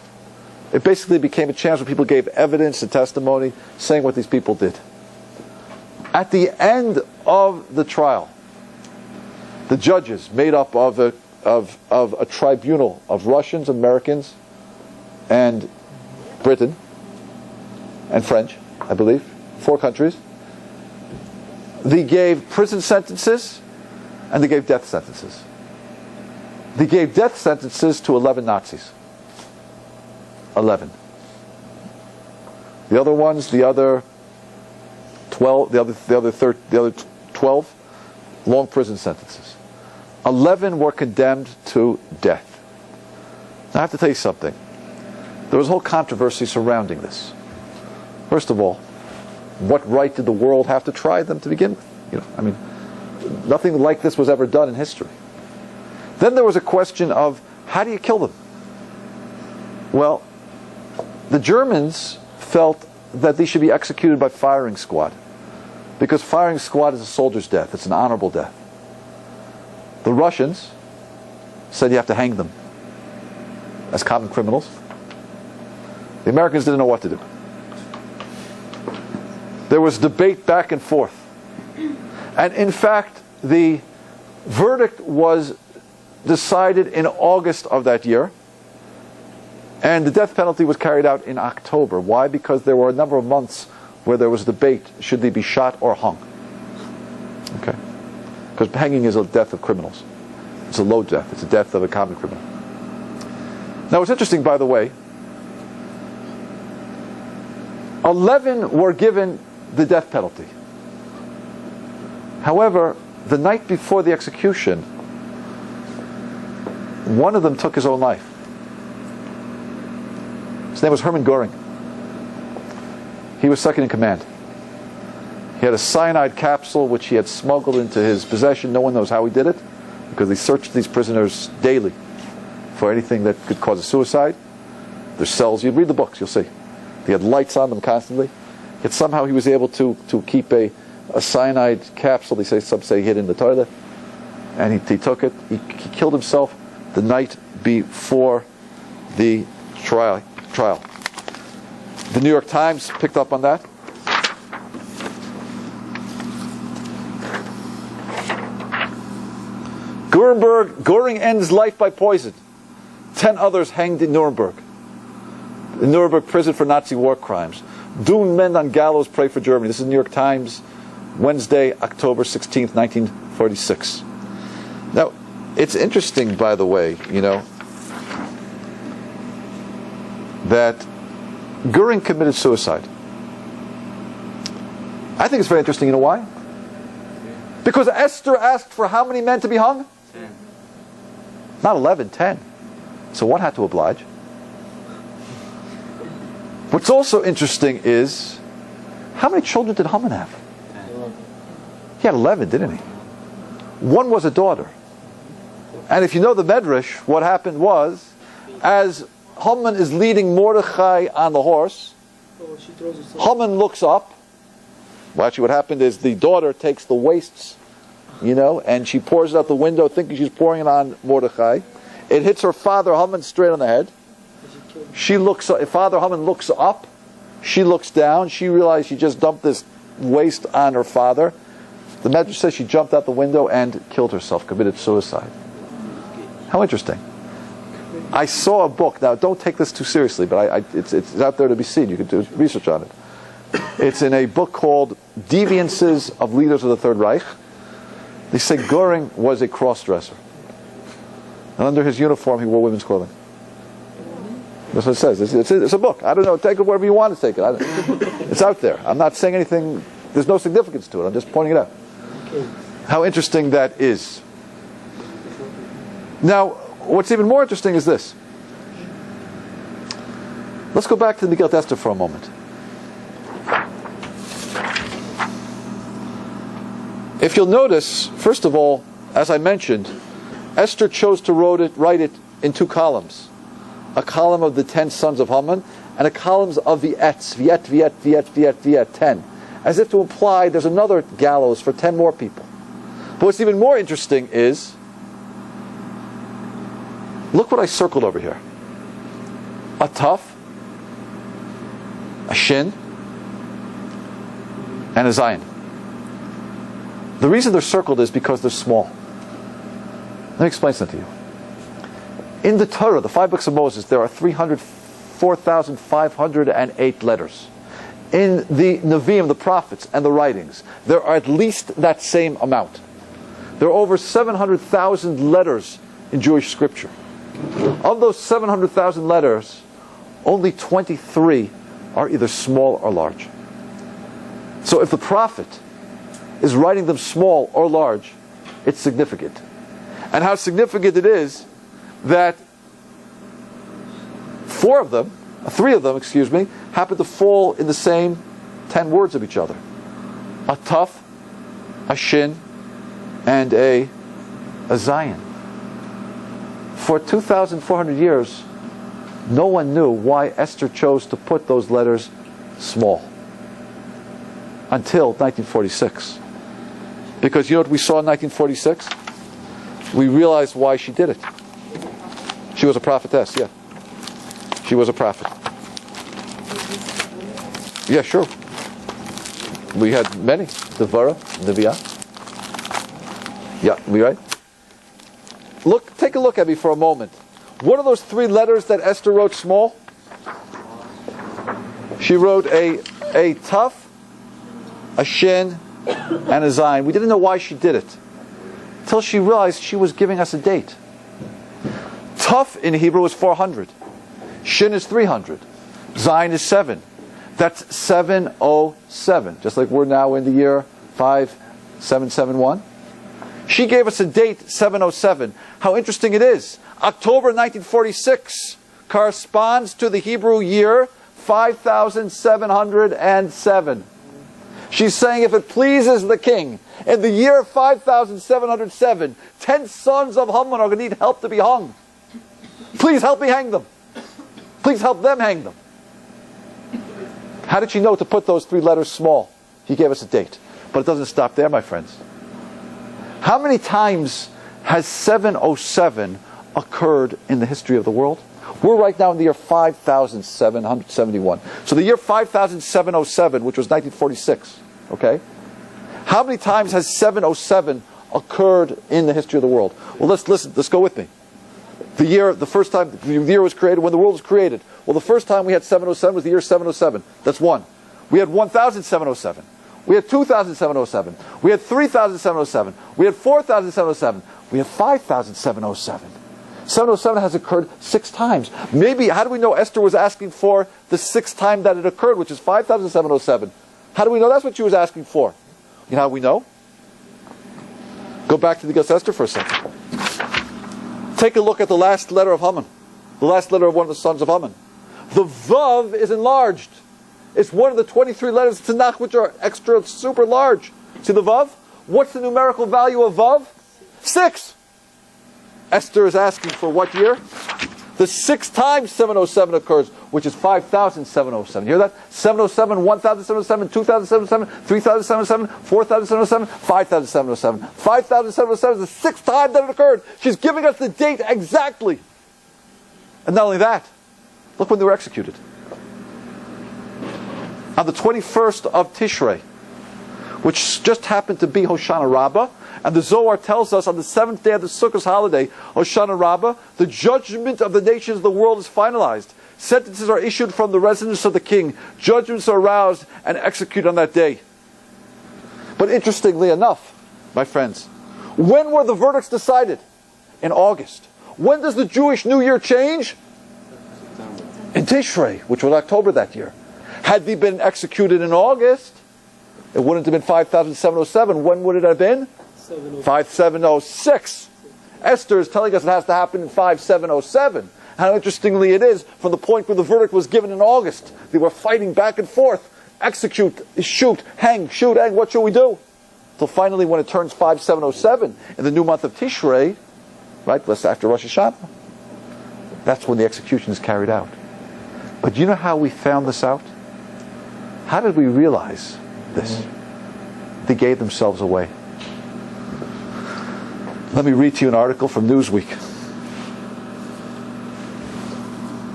It basically became a chance where people gave evidence and testimony saying what these people did. At the end of the trial, the judges, made up of a tribunal of Russians, Americans, and Britain, and French, I believe, 4 countries, they gave prison sentences and they gave death sentences. They gave death sentences to 11 Nazis. 11. The other ones, the other 12, the other 12, long prison sentences. 11 were condemned to death. Now I have to tell you something. There was a whole controversy surrounding this. First of all, what right did the world have to try them to begin with? You know, I mean, nothing like this was ever done in history. Then there was a question of, how do you kill them? Well, the Germans felt that they should be executed by firing squad, because firing squad is a soldier's death. It's an honorable death. The Russians said you have to hang them as common criminals. The Americans didn't know what to do. There was debate back and forth. And in fact, the verdict was decided in August of that year, and the death penalty was carried out in October. Why? Because there were a number of months where there was debate, should they be shot or hung? Okay. Because hanging is a death of criminals. It's a low death. It's a death of a common criminal. Now what's interesting, by the way, 11 were given the death penalty. However, the night before the execution, one of them took his own life. His name was Hermann Göring. He was second in command. He had a cyanide capsule which he had smuggled into his possession. No one knows how he did it, because he searched these prisoners daily for anything that could cause a suicide. Their cells, you'd read the books, you'll see. He had lights on them constantly. Yet somehow he was able to keep a cyanide capsule, some say hid in the toilet, and he took it. He killed himself the night before the trial. The New York Times picked up on that. Göring ends life by poison. 10 others hanged in Nuremberg. The Nuremberg prison for Nazi war crimes. Doomed men on gallows pray for Germany. This is New York Times, Wednesday, October 16th, 1946. Now, it's interesting, by the way, that Göring committed suicide. I think it's very interesting. You know why? Because Esther asked for how many men to be hung? 10. Not 11, 10. So one had to oblige. What's also interesting is, how many children did Haman have? 10. He had 11, didn't he? One was a daughter. And if you know the Medrash, what happened was, as Haman is leading Mordechai on the horse, Haman looks up. Well, actually what happened is the daughter takes the wastes, and she pours it out the window thinking she's pouring it on Mordechai. It hits her father Haman straight on the head. Father Haman looks up. She looks down. She realized she just dumped this waste on her father. The Medrash says she jumped out the window and killed herself, committed suicide. How interesting. I saw a book. Now, don't take this too seriously, but it's out there to be seen. You can do research on it. It's in a book called Deviances of Leaders of the Third Reich. They say Göring was a cross-dresser. And under his uniform, he wore women's clothing. That's what it says. It's a book. I don't know. Take it wherever you want to take it. It's out there. I'm not saying anything. There's no significance to it. I'm just pointing it out. How interesting that is. Now, what's even more interesting is this. Let's go back to the Megillat Esther for a moment. If you'll notice, first of all, as I mentioned, Esther chose to write it in two columns. A column of the 10 sons of Haman, and a column of the Etz, Viet, 10. As if to imply there's another gallows for 10 more people. But what's even more interesting is, look what I circled over here. A Tuf, a Shin, and a Zayin. The reason they're circled is because they're small. Let me explain something to you. In the Torah, the 5 books of Moses, there are 4,508 letters. In the Nevi'im, the prophets, and the writings, there are at least that same amount. There are over 700,000 letters in Jewish scripture. Of those 700,000 letters, only 23 are either small or large. So if the prophet is writing them small or large, it's significant. And how significant it is that three of them, happen to fall in the same 10 words of each other. A Tuf, a Shin, and a Zayin. For 2,400 years, no one knew why Esther chose to put those letters small. Until 1946. Because you know what we saw in 1946? We realized why she did it. She was a prophetess, yeah. She was a prophet. Yeah, sure. We had many. Devorah, Neviah. Yeah, we right? Take a look at me for a moment. What are those 3 letters that Esther wrote small? She wrote a Tuf, a Shin, and a Zayin. We didn't know why she did it. Till she realized she was giving us a date. Tuf in Hebrew is 400. Shin is 300. Zayin is 7. That's 707, just like we're now in the year 5771. She gave us a date, 707. How interesting it is. October 1946 corresponds to the Hebrew year 5707. She's saying if it pleases the king, in the year 5707, 10 sons of Haman are going to need help to be hung. Please help me hang them. Please help them hang them. How did she know to put those 3 letters small? He gave us a date. But it doesn't stop there, my friends. How many times has 707 occurred in the history of the world? We're right now in the year 5771. So the year 5707, which was 1946, okay? How many times has 707 occurred in the history of the world? Well, let's go with me. The first time the year was created, when the world was created. Well, the first time we had 707 was the year 707. That's one. We had 1,707. We had 2,707. We had 3,707. We had 4,707. We had 5,707. 707 has occurred 6 times. Maybe, how do we know Esther was asking for the 6th time that it occurred, which is 5,707? How do we know that's what she was asking for? You know how we know? Go back to the Gil's Esther for a second. Take a look at the last letter of Haman. The last letter of one of the sons of Haman. The Vav is enlarged. It's one of the 23 letters of Tanakh which are extra, super large. See the Vav? What's the numerical value of Vav? 6. Esther is asking for what year? The 6th time 707 occurs, which is 5,707. You hear that? 707, 1,707, 2,707, 3,707, 4,707, 5,707. 5,707 is the 6th time that it occurred. She's giving us the date exactly. And not only that, look when they were executed. On the 21st of Tishrei, which just happened to be Hoshana Rabbah, and the Zohar tells us on the 7th day of the Sukkot holiday, Hoshana Rabbah, the judgment of the nations of the world is finalized. Sentences are issued from the residence of the king. Judgments are aroused and executed on that day. But interestingly enough, my friends, when were the verdicts decided? In August. When does the Jewish New Year change? In Tishrei, which was October that year. Had they been executed in August, it wouldn't have been 5,707. When would it have been? 5706. Esther is telling us it has to happen in 5707. How interestingly it is, from the point where the verdict was given in August, they were fighting back and forth. Execute, shoot, hang, what should we do? Till finally when it turns 5707, in the new month of Tishrei, right, that's after Rosh Hashanah, that's when the execution is carried out. But do you know how we found this out? How did we realize this? They gave themselves away. Let me read to you an article from Newsweek.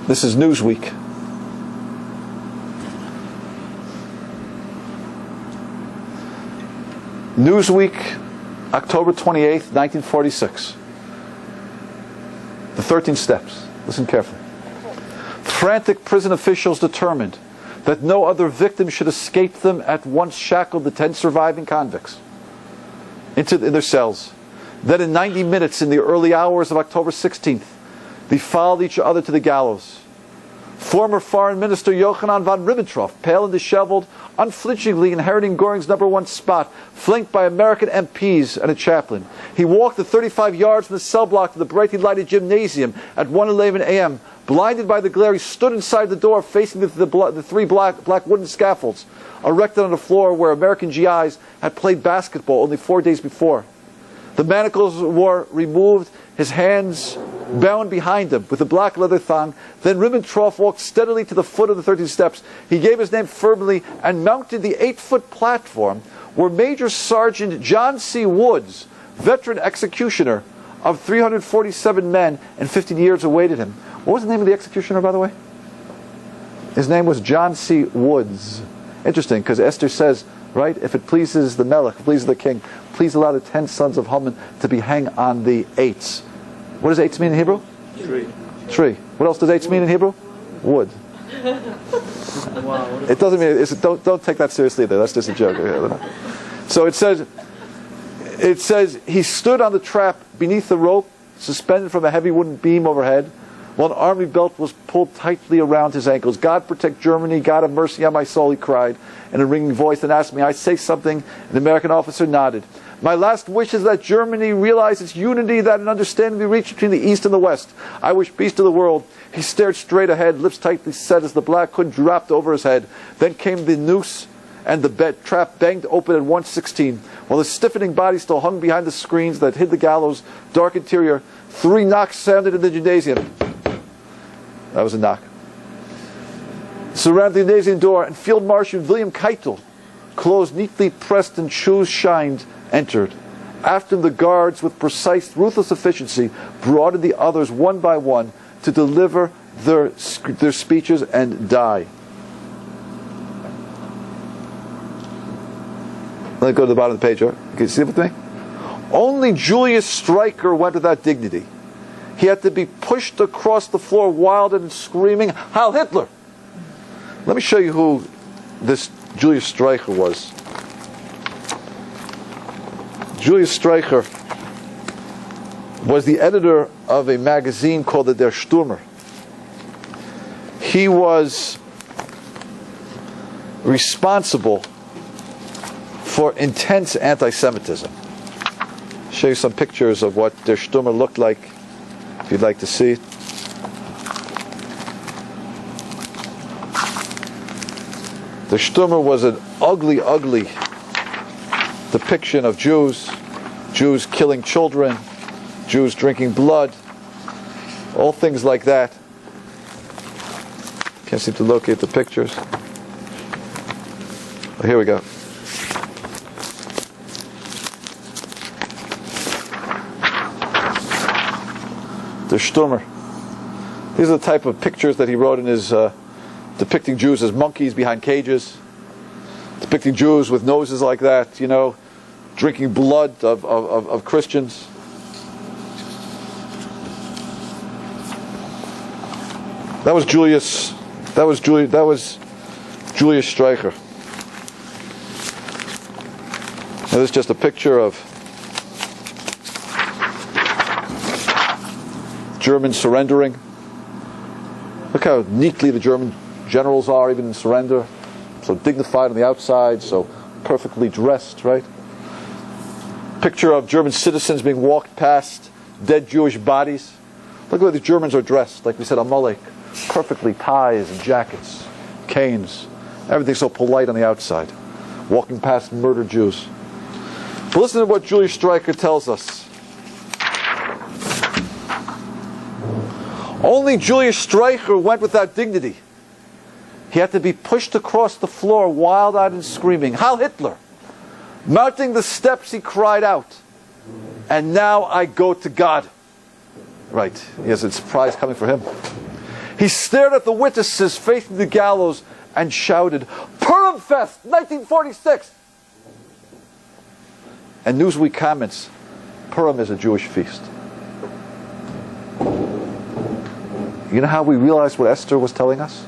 This is Newsweek. Newsweek, October 28th, 1946. The 13 steps. Listen carefully. Frantic prison officials determined that no other victim should escape them at once shackled the 10 surviving convicts in their cells. Then in 90 minutes, in the early hours of October 16th, they followed each other to the gallows. Former Foreign Minister Yochanan von Ribbentrop, pale and disheveled, unflinchingly inheriting Goring's #1 spot, flanked by American MPs and a chaplain. He walked the 35 yards from the cell block to the brightly lighted gymnasium at 1:11 a.m. Blinded by the glare, he stood inside the door facing the 3 black wooden scaffolds erected on the floor where American GIs had played basketball only 4 days before. The manacles were removed, his hands bound behind him with a black leather thong. Then Ribbentrop walked steadily to the foot of the 13 steps. He gave his name firmly and mounted the 8-foot platform where Major Sergeant John C. Woods, veteran executioner of 347 men and 15 years, awaited him. What was the name of the executioner, by the way? His name was John C. Woods. Interesting, because Esther says, right, if it pleases the Melech, if it pleases the king, please allow the 10 sons of Haman to be hung on the 8s. What does 8s mean in Hebrew? Tree. What else does 8s mean in Hebrew? Wood. It doesn't mean, don't take that seriously there, that's just a joke. So it says, he stood on the trap beneath the rope, suspended from a heavy wooden beam overhead, while an army belt was pulled tightly around his ankles. God protect Germany, God have mercy on my soul, he cried in a ringing voice and asked me, I say something? An American officer nodded. My last wish is that Germany realize its unity, that an understanding be reached between the East and the West. I wish peace to the world. He stared straight ahead, lips tightly set as the black hood dropped over his head. Then came the noose, and the bed trap banged open at 1:16. While his stiffening body still hung behind the screens that hid the gallows' dark interior, 3 knocks sounded in the gymnasium. That was a knock. Surrounded the gymnasium door, and Field Marshal William Keitel, clothes neatly pressed and shoes shined, entered. After him, the guards, with precise, ruthless efficiency, brought in the others one by one to deliver their speeches and die. Let me go to the bottom of the page. Right? Can you see it with me? Only Julius Streicher went without dignity. He had to be pushed across the floor, wild and screaming, Heil Hitler! Let me show you who this Julius Streicher was. Julius Streicher was the editor of a magazine called the Der Stürmer. He was responsible for intense anti-Semitism. I'll show you some pictures of what Der Stürmer looked like, if you'd like to see it. Der Stürmer was an ugly, ugly depiction of Jews killing children, Jews drinking blood, all things like that. Can't seem to locate the pictures. Oh, here we go. Der Stürmer. These are the type of pictures that he wrote in his depicting Jews as monkeys behind cages, depicting Jews with noses like that, drinking blood of Christians. That was Julius Streicher. Now this is just a picture of Germans surrendering. Look how neatly the German generals are, even in surrender. So dignified on the outside, so perfectly dressed, right? Picture of German citizens being walked past dead Jewish bodies. Look at the way the Germans are dressed, like we said, Amalek. Perfectly ties and jackets, canes. Everything's so polite on the outside. Walking past murdered Jews. But listen to what Julius Streicher tells us. Only Julius Streicher went without dignity. He had to be pushed across the floor, wild-eyed and screaming, Heil Hitler! Mounting the steps, he cried out, and now I go to God. Right, he has a surprise coming for him. He stared at the witnesses facing the gallows and shouted, Purim Fest, 1946! And Newsweek comments, Purim is a Jewish feast. You know how we realized what Esther was telling us?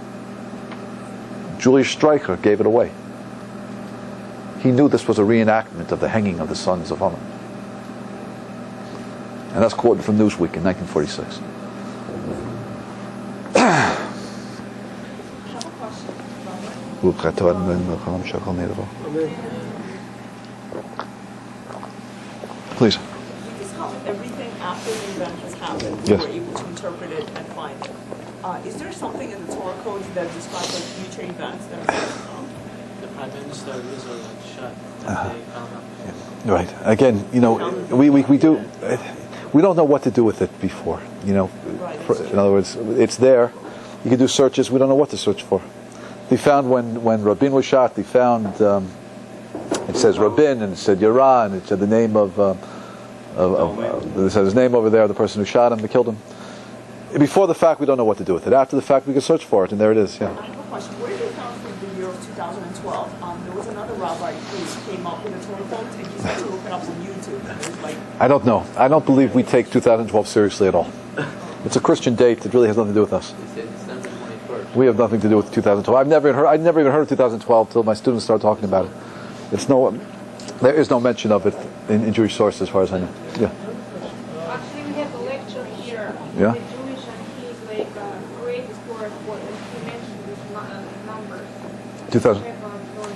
Julius Streicher gave it away. He knew this was a reenactment of the hanging of the sons of Haman. And that's quoted from Newsweek in 1946. Please. Because how everything after the event has happened, Yes. we're able to interpret it and find it. Is there something in the Torah codes that describes like future events that are going to come? The Prime Minister of Israel shot. They found out. Right. Again, we do. We don't know what to do with it before. In other words, it's there. You can do searches. We don't know what to search for. They found when Rabin was shot. They found it says Rabin and it said Yara and it said the name of it said his name over there. The person who shot him, who killed him. Before the fact, we don't know what to do with it. After the fact, we can search for it, and there it is. Yeah. I have a question. Where did you found from the year of 2012? There was another rabbi who came up with a Torah quote, and he said to look it up on YouTube. And there's like, I don't know. I don't believe we take 2012 seriously at all. It's a Christian date. It really has nothing to do with us. They said December 21st. We have nothing to do with 2012. I'd never even heard of 2012 until my students started talking about it. There is no mention of it in Jewish sources, as far as I know. Yeah. Actually, we have a lecture here. Yeah. The Jewish and his like 2000.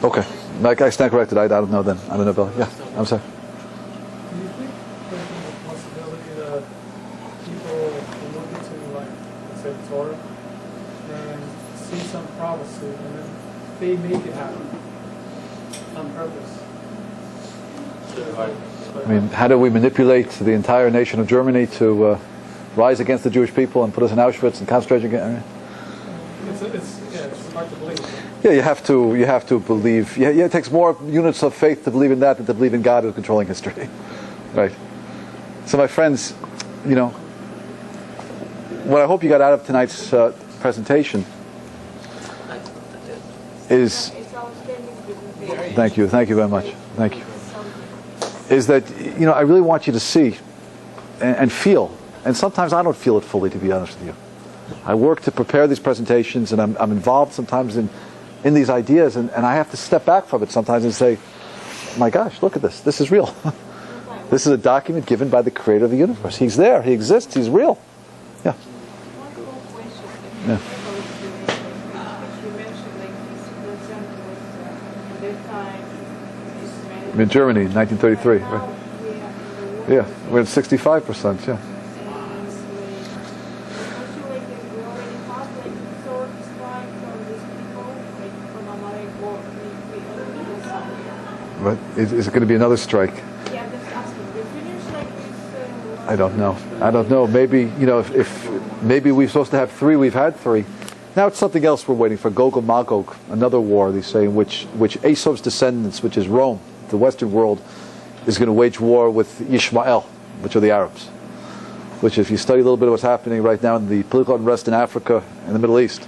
Okay. I stand corrected. I don't know then. I don't know, Bill. Yeah, I'm sorry. Do you think there's a possibility that people will look into, like, let's say, Torah, and see some prophecy, and then they make it happen on purpose? I mean, how do we manipulate the entire nation of Germany to rise against the Jewish people and put us in Auschwitz and concentration camp? It's hard to believe. Yeah, you have to believe. Yeah, it takes more units of faith to believe in that than to believe in God who's controlling history, right? So, my friends, what I hope you got out of tonight's presentation is. Thank you very much. Thank you. Is that I really want you to see and feel, and sometimes I don't feel it fully, to be honest with you. I work to prepare these presentations, and I'm involved sometimes in these ideas, and I have to step back from it sometimes and say, my gosh, look at this. This is real. This is a document given by the creator of the universe. He's there. He exists. He's real. Yeah. Yeah. In Germany, 1933. Right? Yeah, we're at 65%. Yeah. But is it going to be another strike? I don't know. Maybe if maybe we're supposed to have 3, we've had 3. Now it's something else we're waiting for. Gog and Magog, another war. They say in which Esau's descendants, which is Rome, the Western world, is going to wage war with Ishmael, which are the Arabs. Which, if you study a little bit of what's happening right now in the political unrest in Africa and the Middle East,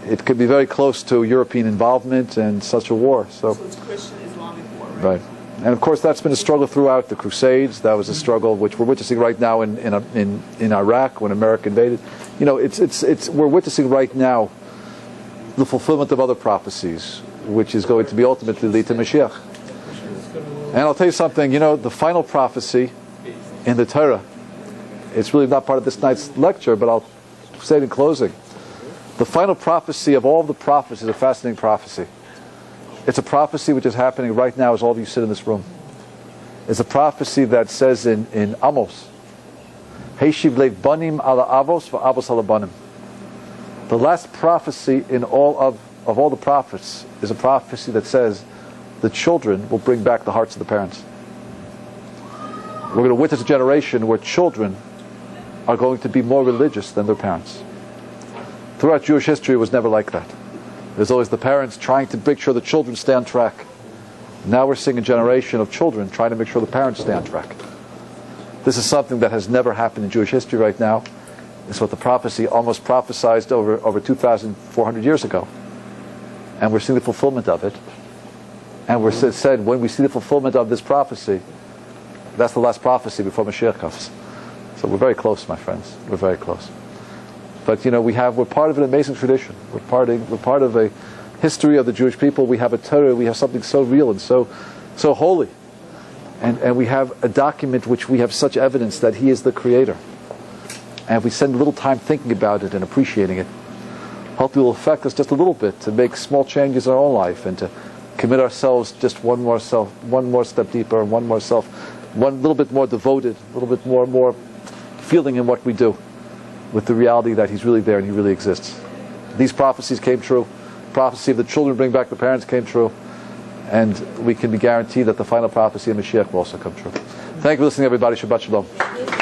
it could be very close to European involvement and such a war. So it's Christian Islamic war, right? Right. And of course, that's been a struggle throughout the Crusades. That was a struggle which we're witnessing right now in Iraq when America invaded. We're witnessing right now the fulfillment of other prophecies, which is going to be ultimately lead to Mashiach. And I'll tell you something. The final prophecy in the Torah. It's really not part of this night's lecture, but I'll say it in closing. The final prophecy of all the prophets is a fascinating prophecy. It's a prophecy which is happening right now as all of you sit in this room. It's a prophecy that says in Amos, Heishiv lev banim ala avos v'avos ala banim. The last prophecy in all of all the prophets is a prophecy that says the children will bring back the hearts of the parents. We're going to witness a generation where children are going to be more religious than their parents. Throughout Jewish history, it was never like that. There's always the parents trying to make sure the children stay on track. Now we're seeing a generation of children trying to make sure the parents stay on track. This is something that has never happened in Jewish history right now. It's what the prophecy almost prophesied over 2,400 years ago. And we're seeing the fulfillment of it. And we're said, when we see the fulfillment of this prophecy, that's the last prophecy before Mashiach comes. So we're very close, my friends. We're very close. But we're part of an amazing tradition. We're part of a history of the Jewish people. We have a Torah. We have something so real and so holy, and we have a document which we have such evidence that He is the Creator. And if we spend a little time thinking about it and appreciating it, hopefully it will affect us just a little bit to make small changes in our own life and to commit ourselves just one more step deeper, one little bit more devoted, a little bit more feeling in what we do, with the reality that He's really there and He really exists. These prophecies came true. Prophecy of the children bring back the parents came true. And we can be guaranteed that the final prophecy of Mashiach will also come true. Thank you for listening, everybody. Shabbat Shalom.